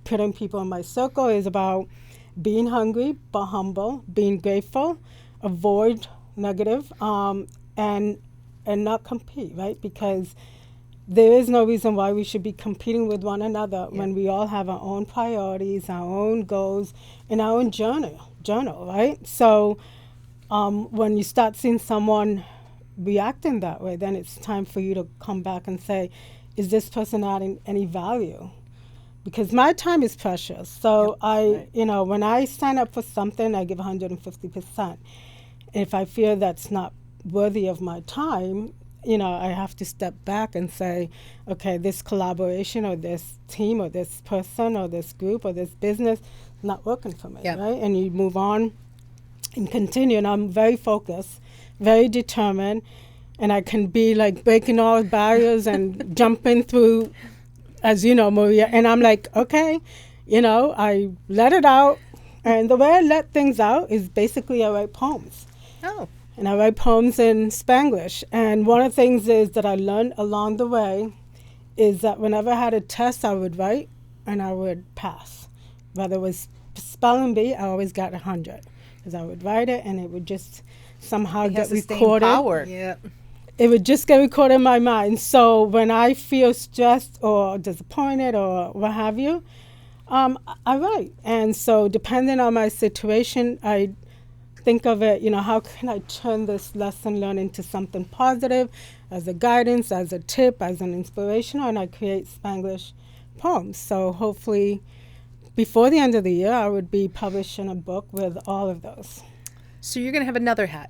putting people in my circle is about being hungry but humble, being grateful, avoid negative, and not compete, right? Because there is no reason why we should be competing with one another when we all have our own priorities, our own goals, and our own journal, right? So when you start seeing someone reacting that way, then it's time for you to come back and say, is this person adding any value? Because my time is precious. So when I sign up for something, I give 150%. If I feel that's not worthy of my time, I have to step back and say, okay, this collaboration or this team or this person or this group or this business is not working for me, right? And you move on and continue. And I'm very focused, very determined, and I can be like breaking all barriers and jumping through, as you know, Maria. And I'm like, okay, I let it out. And the way I let things out is basically I write poems. Oh. And I write poems in Spanglish. And one of the things is that I learned along the way is that whenever I had a test, I would write and I would pass. Whether it was spelling bee, I always got 100. Because I would write it and it would just somehow get recorded. Power. Yeah. It would just get recorded in my mind. So when I feel stressed or disappointed or what have you, I write. And so depending on my situation, I think of it, how can I turn this lesson learned into something positive, as a guidance, as a tip, as an inspirational, and I create Spanglish poems. So hopefully before the end of the year, I would be publishing a book with all of those. So you're going to have another hat.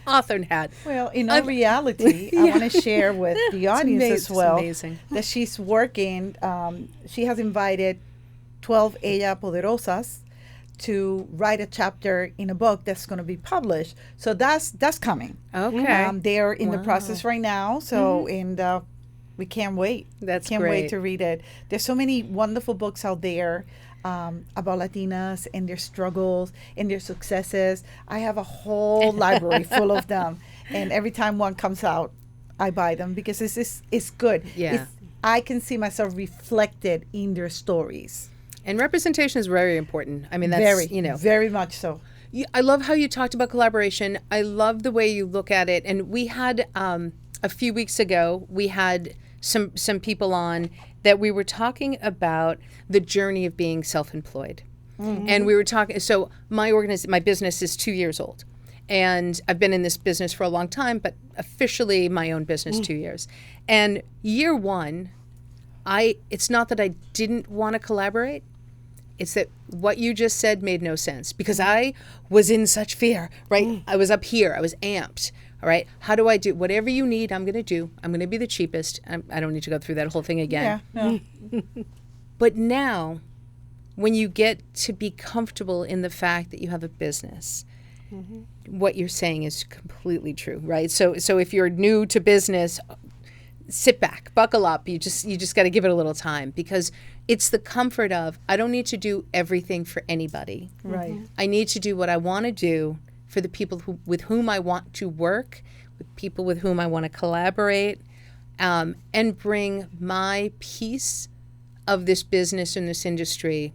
Author hat. Well, in all reality, I want to share with the audience as well that she's working. She has invited 12 Ella Poderosas to write a chapter in a book that's going to be published. So that's coming. Okay. They are in the process right now. So we we can't wait. That's can't great. wait to read it. There's so many wonderful books out there about Latinas and their struggles and their successes. I have a whole library full of them, and every time one comes out, I buy them because it's good. Yeah. I can see myself reflected in their stories. And representation is very important. I mean, that's, Very, you know. very much so. I love how you talked about collaboration. I love the way you look at it. And we had, a few weeks ago, we had some people on that we were talking about the journey of being self-employed. And we were talking, so my business is 2 years old. And I've been in this business for a long time, but officially my own business 2 years. And year one, it's not that I didn't want to collaborate. It's that what you just said made no sense because I was in such fear, right? I was up here. I was amped. All right. How do I do? Whatever you need, I'm going to do. I'm going to be the cheapest. I don't need to go through that whole thing again. Yeah. No. But now, when you get to be comfortable in the fact that you have a business, what you're saying is completely true, right? So if you're new to business, sit back, buckle up. You just got to give it a little time because it's the comfort of I don't need to do everything for anybody. Right. I need to do what I want to do for the people with whom I want to work, with people with whom I want to collaborate, and bring my piece of this business and this industry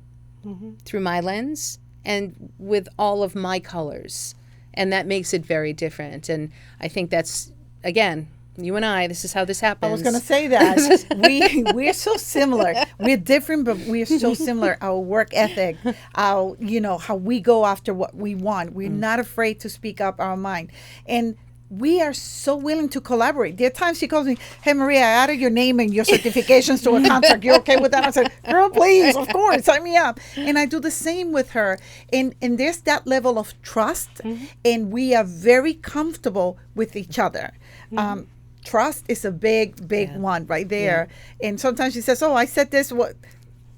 through my lens and with all of my colors. And that makes it very different. And I think that's, again, you and I, this is how this happens. I was going to say that. We're so similar. We're different, but we're so similar. Our work ethic, how we go after what we want. We're not afraid to speak up our mind. And we are so willing to collaborate. There are times she calls me, "Hey, Maria, I added your name and your certifications to a contract. You okay with that?" I said, "Girl, please, of course, sign me up." And I do the same with her. And there's that level of trust, and we are very comfortable with each other. Trust is a big one right there. Yeah. And sometimes she says, "Oh, I said this. What?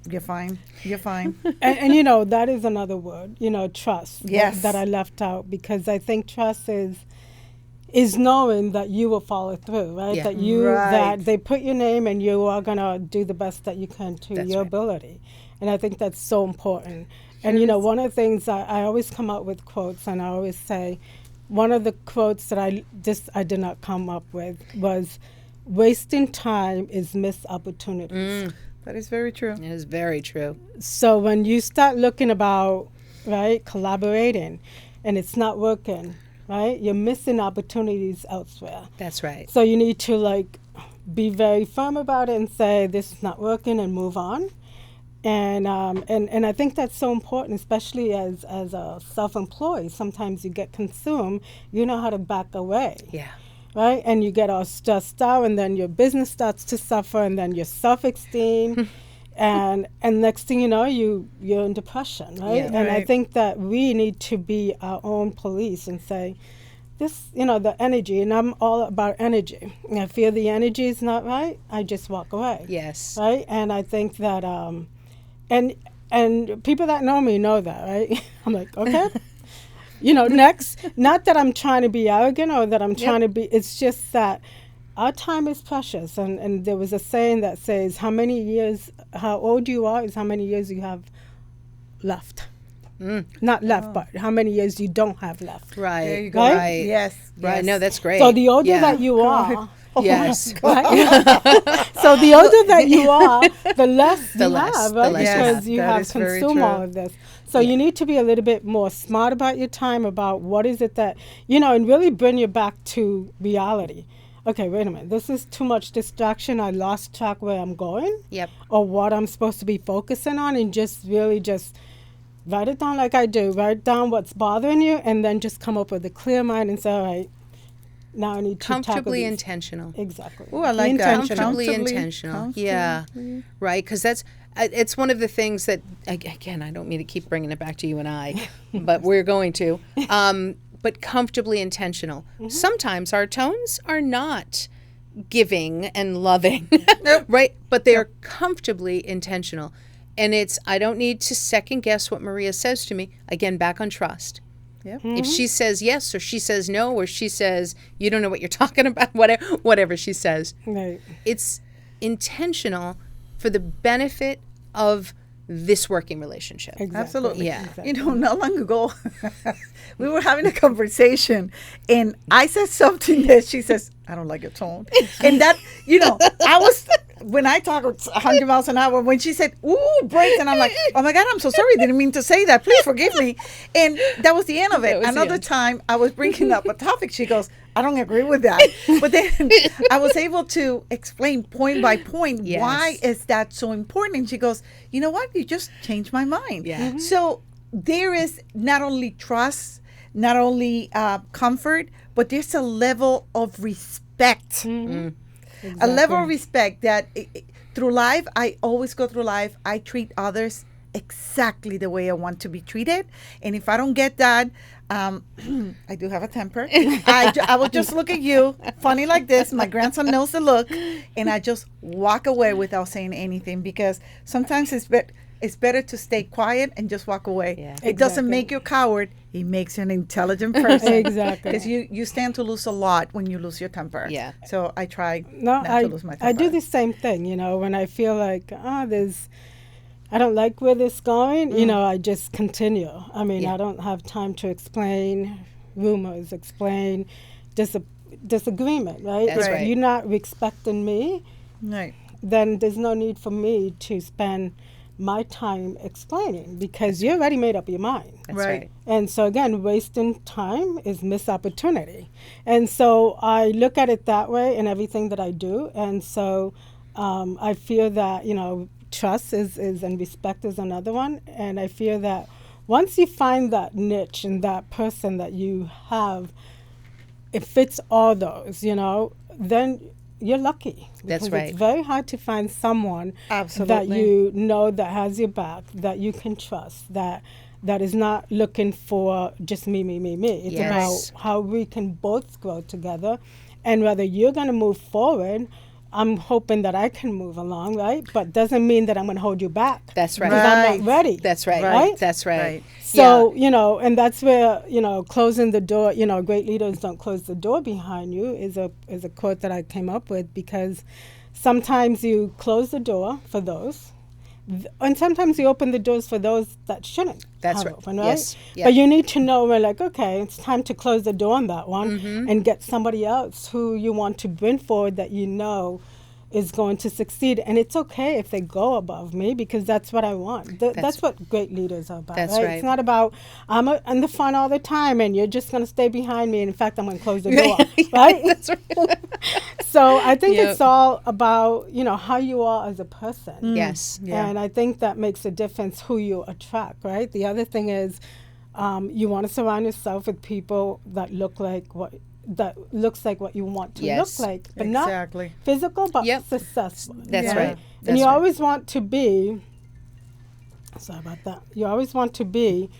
You're fine. You're fine." and that is another word, trust. Yes. That I left out because I think trust is knowing that you will follow through, right? Yeah. That they put your name and you are gonna do the best that you can to That's your right. ability. And I think that's so important. And one of the things I always come up with quotes, and I always say, one of the quotes that I did not come up with was, "Wasting time is missed opportunities." That is very true. It is very true. So when you start looking about, right, collaborating, and it's not working, right, you're missing opportunities elsewhere. That's right. So you need to be very firm about it and say this is not working and move on. And I think that's so important, especially as a self-employed. Sometimes you get consumed. You know how to back away. Yeah. Right? And you get all stressed out, and then your business starts to suffer, and then your self-esteem. and next thing you know, you're in depression, right? Yeah. And I Right. think that we need to be our own police and say, this, the energy, and I'm all about energy. And I feel the energy is not right, I just walk away. Yes. Right? And I think that, and people that know me know that, right? I'm like, okay. Next, not that I'm trying to be arrogant or that I'm trying to be, it's just that our time is precious. And there was a saying that says, how old you are is how many years you have left. Not left, but how many years you don't have left. Right. There you go. Right? Right. Yes. Right. Yes. No, that's great. So the older Yeah. that you are, Yes. right? So the older that you are, the less The you less, have, the right? less you Because have. you That have is very consumed true. all of this. So you need to be a little bit more smart about your time, about what is it that, and really bring you back to reality. Okay, wait a minute. This is too much distraction. I lost track where I'm going. Yep. Or what I'm supposed to be focusing on, and just really just write it down like I do. Write down what's bothering you, and then just come up with a clear mind and say, all right, now I need to tackle Comfortably these. intentional. Exactly. Ooh, I like Be that. intentional. Comfortably intentional. Yeah. Right. Because that's, it's one of the things that, again, I don't mean to keep bringing it back to you and I, but we're going to. But comfortably intentional. Sometimes our tones are not giving and loving, right? But they are comfortably intentional. And I don't need to second guess what Maria says to me. Again, back on trust. Yep. If she says yes, or she says no, or she says, you don't know what you're talking about, whatever she says, Right. it's intentional for the benefit of this working relationship. Exactly. Absolutely. Yeah. You know, not long ago, we were having a conversation, and I said something that she says, I don't like your tone. And that, you know, when I talk 100 miles an hour, when she said, ooh, brakes, and I'm like, oh my God, I'm so sorry. Didn't mean to say that. Please forgive me. And that was the end of it. Another time, I was bringing up a topic. She goes, I don't agree with that. But then I was able to explain point by point, Yes. why is that so important? And she goes, you know what? You just changed my mind. Yeah. So there is not only trust, not only comfort, but there's a level of respect. A level of respect that through life, I always go through life, I treat others exactly the way I want to be treated. And if I don't get that, I do have a temper. I will just look at you, funny like this. My grandson knows the look, and I just walk away without saying anything, because sometimes it's better to stay quiet and just walk away. Yeah. It doesn't Exactly. make you a coward. It makes you an intelligent person. Exactly. Because you stand to lose a lot when you lose your temper. Yeah. So I try No, not to lose my temper. I do the same thing, you know, when I feel like, I don't like where this is going, you know, I just continue. I mean, Yeah. I don't have time to explain rumors, explain disagreement, right? That's If right. you're not respecting me, Right. then there's no need for me to spend my time explaining, because you already made up your mind. That's Right. right. And so again, wasting time is missed opportunity. And so I look at it that way in everything that I do. And so I feel that, you know, trust is and respect is another one. And I feel that once you find that niche and that person that you have, it fits all those, you know, then you're lucky. That's Because right. It's very hard to find someone that Absolutely. you know that has your back, that you can trust, that is not looking for just me. It's Yes. about how we can both grow together, and whether you're going to move forward, I'm hoping that I can move along, right? But doesn't mean that I'm going to hold you back. That's right. Because I'm Right. not ready. That's right. Right. That's right. Right. So, you know, and that's where, you know, closing the door, you know, great leaders don't close the door behind you is a quote that I came up with, because sometimes you close the door for those, and sometimes you open the doors for those that shouldn't That's have right. open, right? Yes. Yeah. But you need to know, we're like, okay, it's time to close the door on that one Mm-hmm. and get somebody else who you want to bring forward that you know is going to succeed. And it's okay if they go above me, because that's what I want. That's what great leaders are about. That's right? right. It's not about I'm in the front all the time and you're just going to stay behind me. And in fact, I'm going to close the door. Right? That's right. So I think Yep. it's all about, you know, how you are as a person. Yes. Yeah. And I think that makes a difference who you attract, right? The other thing is you want to surround yourself with people that looks like what you want to Yes. look like, but Exactly. not physical, but Yep. successful. That's Yeah. right. And That's you right. always want to be, sorry about that, you always want to be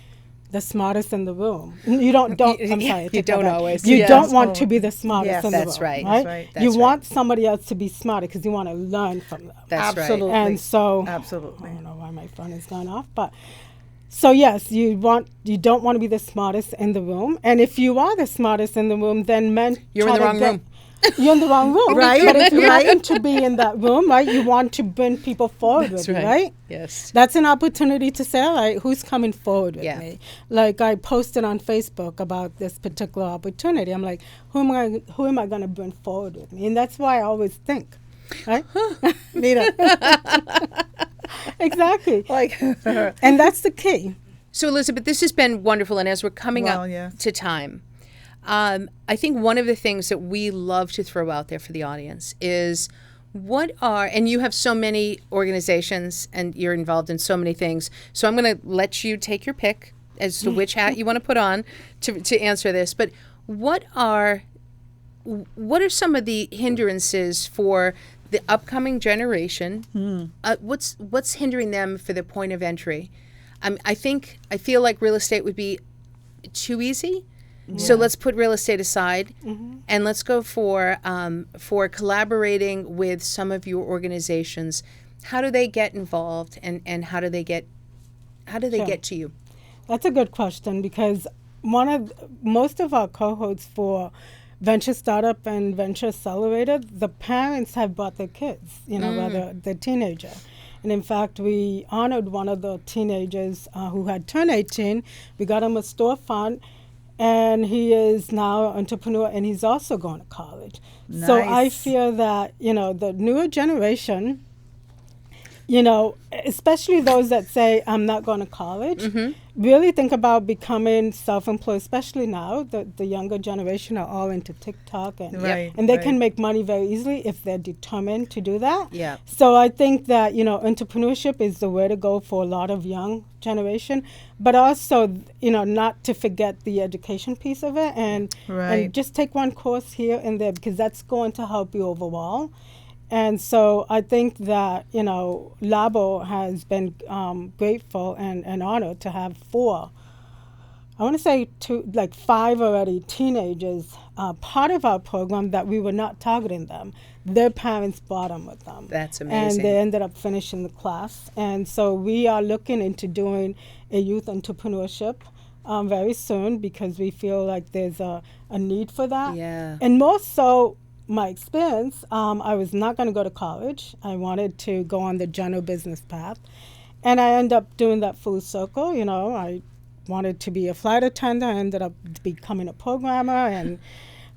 the smartest in the room. I'm sorry. I You take that don't back. always. You Yes. don't want to be the smartest Yes. in the room. That's right. Right? That's right. That's You right. want somebody else to be smarter because you want to learn from them. That's right. Absolutely. And so, Absolutely. I don't know why my phone is going off, but so yes, you don't want to be the smartest in the room, and if you are the smartest in the room, then men You're in try the to wrong room. You're in the wrong room, Right, But if you right. happen to be in that room, right, you want to bring people forward That's with you, right. right? Yes. That's an opportunity to say, all right, who's coming forward with Yeah. me? Like I posted on Facebook about this particular opportunity. I'm like, who am I going to bring forward with me? And that's why I always think, right? Nita. Exactly. Like, And that's the key. So, Elizabeth, this has been wonderful. And as we're coming Well, up yeah. to time, I think one of the things that we love to throw out there for the audience is and you have so many organizations and you're involved in so many things. So I'm going to let you take your pick as to which hat you want to put on to answer this. But what are some of the hindrances for the upcoming generation? What's hindering them for the point of entry? I feel like real estate would be too easy. So let's put real estate aside, and let's go for collaborating with some of your organizations. How do they get involved, and how do they get to you? That's a good question, because most of our cohorts for venture startup and venture accelerator, the parents have brought their kids, whether they're teenager. And in fact, we honored one of the teenagers who had turned 18. We got him a storefront, and he is now an entrepreneur, and he's also going to college. Nice. So I feel that, the newer generation, especially those that say, I'm not going to college, really think about becoming self-employed, especially now. The younger generation are all into TikTok, and they can make money very easily if they're determined to do that. Yeah. So I think that, entrepreneurship is the way to go for a lot of young generation, but also, not to forget the education piece of it, and just take one course here and there, because that's going to help you overall. And so I think that, LABO has been grateful and honored to have 5 already teenagers part of our program that we were not targeting them. Their parents brought them with them. That's amazing. And they ended up finishing the class. And so we are looking into doing a youth entrepreneurship very soon, because we feel like there's a need for that. Yeah. And more so, my experience, I was not going to go to college. I wanted to go on the general business path. And I ended up doing that full circle. I wanted to be a flight attendant. I ended up becoming a programmer and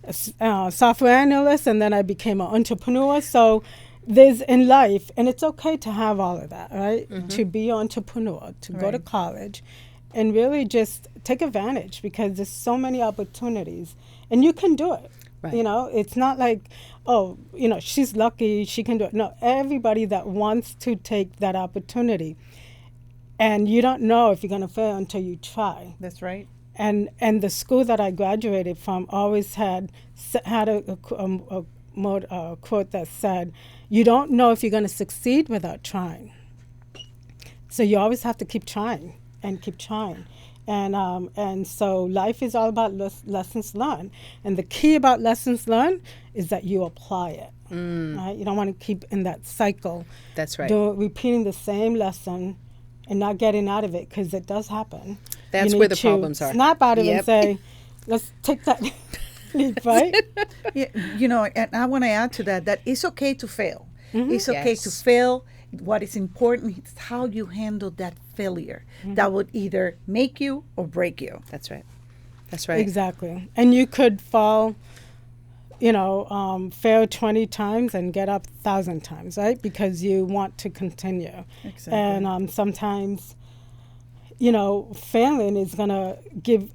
a software analyst. And then I became an entrepreneur. So there's in life, and it's okay to have all of that, right? To be an entrepreneur, to go to college, and really just take advantage, because there's so many opportunities. And you can do it. Right. It's not like, she's lucky, she can do it. No, everybody that wants to take that opportunity. And you don't know if you're going to fail until you try. That's right. And the school that I graduated from always had a quote that said, you don't know if you're going to succeed without trying. So you always have to keep trying and keep trying. And so life is all about lessons learned. And the key about lessons learned is that you apply it. Right? You don't want to keep in that cycle. That's right. Repeating the same lesson and not getting out of it, because it does happen. That's where the problems are. Snap out of it and say, let's take that leap, right? And I want to add to that it's okay to fail. It's okay to fail. What is important is how you handle that failure. That would either make you or break you. That's right. That's right. Exactly. And you could fall, fail 20 times and get up 1,000 times, right? Because you want to continue. Exactly. And sometimes, failing is going to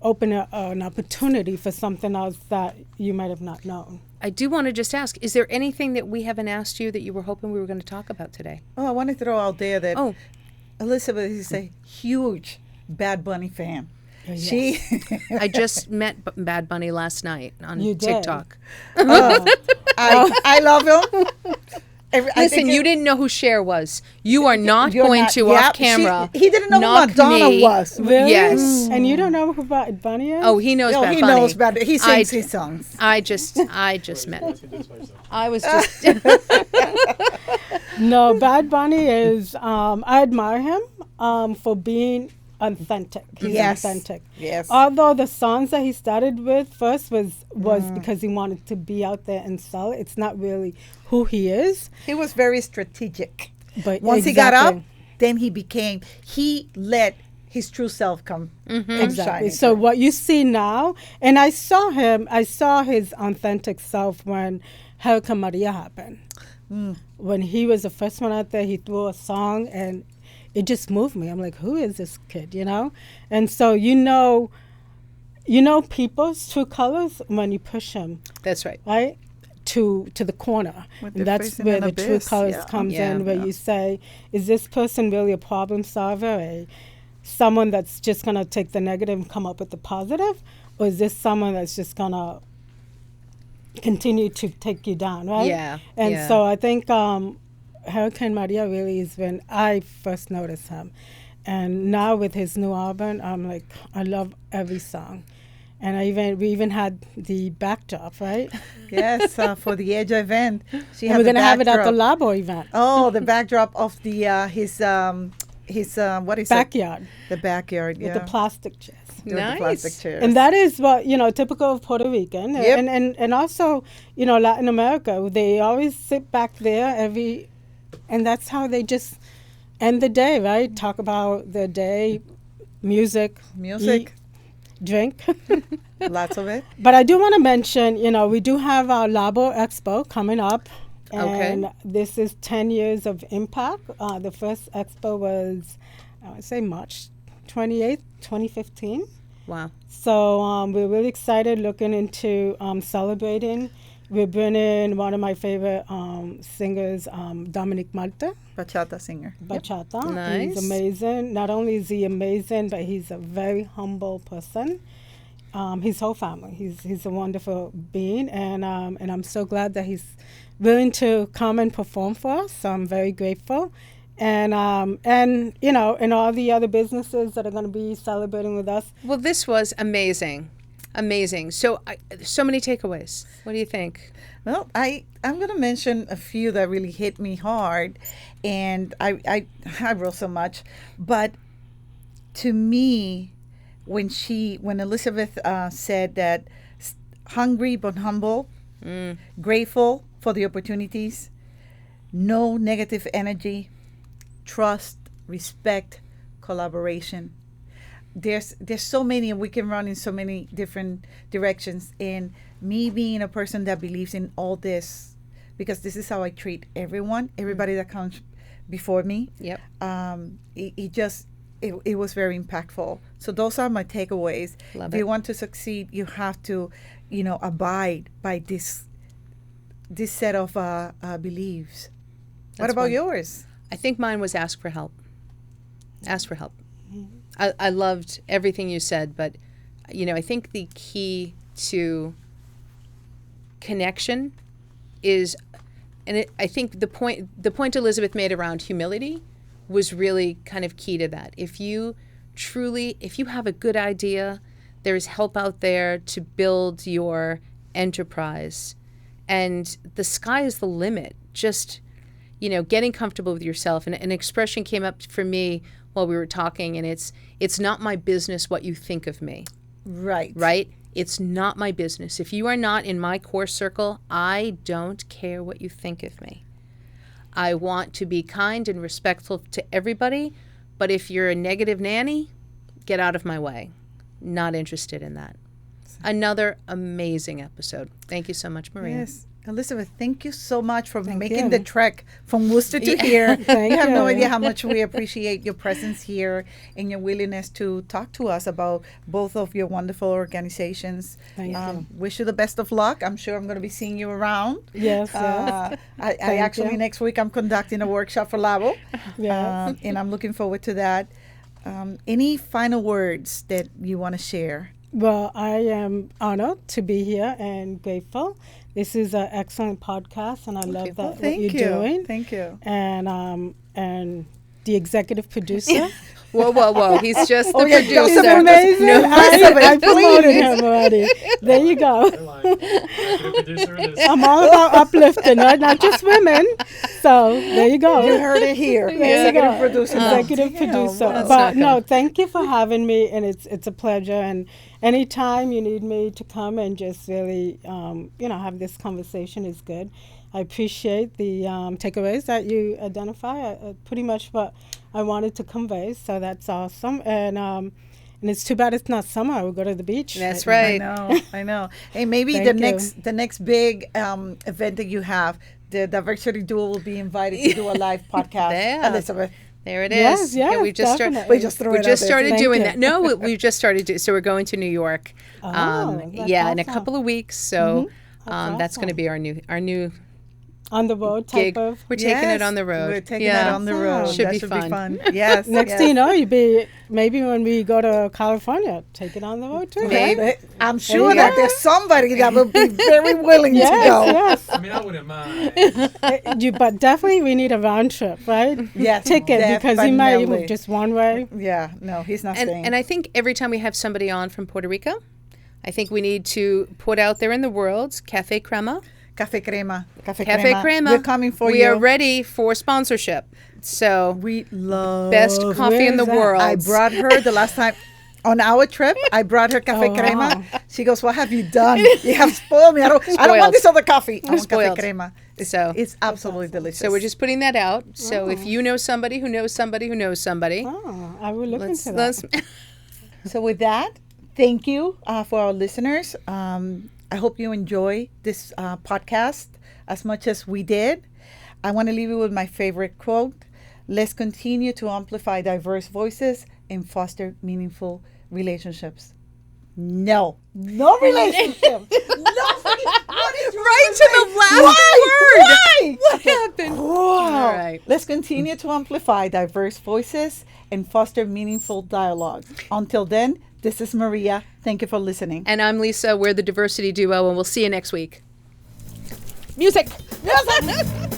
open an opportunity for something else that you might have not known. I do want to just ask, is there anything that we haven't asked you that you were hoping we were going to talk about today? I want to throw out there that Elizabeth is a huge Bad Bunny fan. Yes. I just met Bad Bunny last night on TikTok. I love him. Listen, you didn't know who Cher was. You are not going to off camera. He didn't know who Madonna was. Really? Yes. And you don't know who Bad Bunny is? Oh, he knows Bad Bunny. He knows Bad Bunny. He sings his songs. I just met. I was just. No, Bad Bunny is. I admire him for being authentic. He's authentic. Yes. Although the songs that he started with first was because he wanted to be out there and sell it. It's not really who he is. He was very strategic. But once he got up, then he let his true self come. Exactly. So what you see now, and I saw his authentic self when Hurricane Maria happened. When he was the first one out there, he threw a song and it just moved me. I'm like, who is this kid, And so you know people's true colors when you push them. That's right. Right? To the corner. And that's where the true colors comes in, where you say, is this person really a problem solver, someone that's just going to take the negative and come up with the positive? Or is this someone that's just going to continue to take you down, right? Yeah. And so I think Hurricane Maria really is when I first noticed him. And now with his new album, I'm like, I love every song. And we even had the backdrop, right? Yes, for the Edge event. We're going to have it at the LABO event. Oh, the backdrop of the his his what is backyard it? The backyard, yeah. with the plastic chairs. With the Nice. plastic chairs. And that is what, typical of Puerto Rican. Yep. And also, Latin America, they always sit back there and that's how they just end the day, right? Talk about the day, music, eat, drink. Lots of it. But I do want to mention, we do have our LABO Expo coming up. Okay. And this is 10 years of impact. The first expo was, I would say, March 28th, 2015. Wow. So we're really excited looking into celebrating. We're bringing one of my favorite singers, Dominic Malta. Bachata singer. Bachata. Nice. He's amazing. Not only is he amazing, but he's a very humble person. His whole family. He's a wonderful being, and I'm so glad that he's willing to come and perform for us. So I'm very grateful. And all the other businesses that are going to be celebrating with us. Well, this was amazing. Amazing. So many takeaways. What do you think? Well, I'm going to mention a few that really hit me hard, and I wrote so much. But to me, when Elizabeth said that hungry but humble, grateful for the opportunities, no negative energy, trust, respect, collaboration. There's so many, and we can run in so many different directions. And me being a person that believes in all this, because this is how I treat everybody that comes before me. Yep. It was very impactful. So those are my takeaways. Love if you it. want to succeed, you have to, abide by this set of beliefs. What That's about one. yours? I think mine was ask for help. Ask for help. I loved everything you said, but, I think the key to connection is, I think the point Elizabeth made around humility was really kind of key to that. If you have a good idea, there's help out there to build your enterprise, and the sky is the limit. Just, getting comfortable with yourself. And an expression came up for me while we were talking, and it's not my business what you think of me. Right. Right? It's not my business. If you are not in my core circle, I don't care what you think of me. I want to be kind and respectful to everybody, but if you're a negative nanny, get out of my way. Not interested in that. Another amazing episode. Thank you so much, Maria. Yes. Elizabeth, thank you so much for Thank making you. the trek from Worcester to here. Thank You have no you. idea how much we appreciate your presence here and your willingness to talk to us about both of your wonderful organizations. Thank you. Wish you the best of luck. I'm sure I'm going to be seeing you around. Yes, yes. I Thank actually, you. next week, I'm conducting a workshop for LABO. Yes. And I'm looking forward to that. Any final words that you want to share? Well, I am honored to be here and grateful. This is an excellent podcast, and I love that what Thank you're you. doing. Thank you. And the executive producer. Whoa. He's just the yeah, producer. He's amazing. I promoted please. him already. There you go. They're like, executive producer it is. I'm all about uplifting, right? Not just women. So there you go. You heard it here. There you Executive go. producer. Executive Yeah, producer. well, That's But not no, good. thank you for having me, and it's a pleasure. And anytime you need me to come and just really, have this conversation is good. I appreciate the takeaways that you identify. Pretty much what I wanted to convey. So that's awesome. And it's too bad it's not summer. We'll go to the beach. That's I right. know. And maybe Thank you. the next big event that you have, the diversity duo will be invited to do a live podcast. Yeah. Elizabeth. There it is. Yes, Yeah, we just definitely. We just threw we it just out there. started Thank doing you. that. No, we've just started. So we're going to New York. Oh, that's in a awesome. couple of weeks. So That's that's going to awesome. be our new On the road type gig. of. We're taking it Yes, on the road. We're taking yeah. it on the road. Should that be should fun. be fun. Yes. Next yes. thing you know, maybe when we go to California, take it on the road too. Maybe. right? I'm sure you that go. there's somebody that will be very willing to go. Yes, I mean, I wouldn't mind. yes. But definitely we need a round trip, right? Yes, Ticket, because he might definitely. even just one way. Yeah, no, he's not staying. And I think every time we have somebody on from Puerto Rico, I think we need to put out there in the world Cafe Crema. Cafe Crema. Cafe Crema. We're coming for you. We are ready for sponsorship. So We love best coffee Where in the is that? world. I brought her the last time on our trip. I brought her Cafe Oh, Crema. wow. She goes, "What have you done? You have spoiled me. I don't Spoiled. want this other coffee. I want spoiled. Cafe Crema." So- It's absolutely delicious. So we're just putting that out. So if you know somebody who knows somebody who knows somebody, Oh, I will look let's, into that. let's So with that, thank you for our listeners. I hope you enjoy this podcast as much as we did. I want to leave you with my favorite quote. Let's continue to amplify diverse voices and foster meaningful relationships. No relationship. right to the last word. Why? What happened? Wow. All right. Let's continue to amplify diverse voices and foster meaningful dialogues. Until then, this is Maria. Thank you for listening. And I'm Lisa. We're the diversity duo, and we'll see you next week. Music. Music.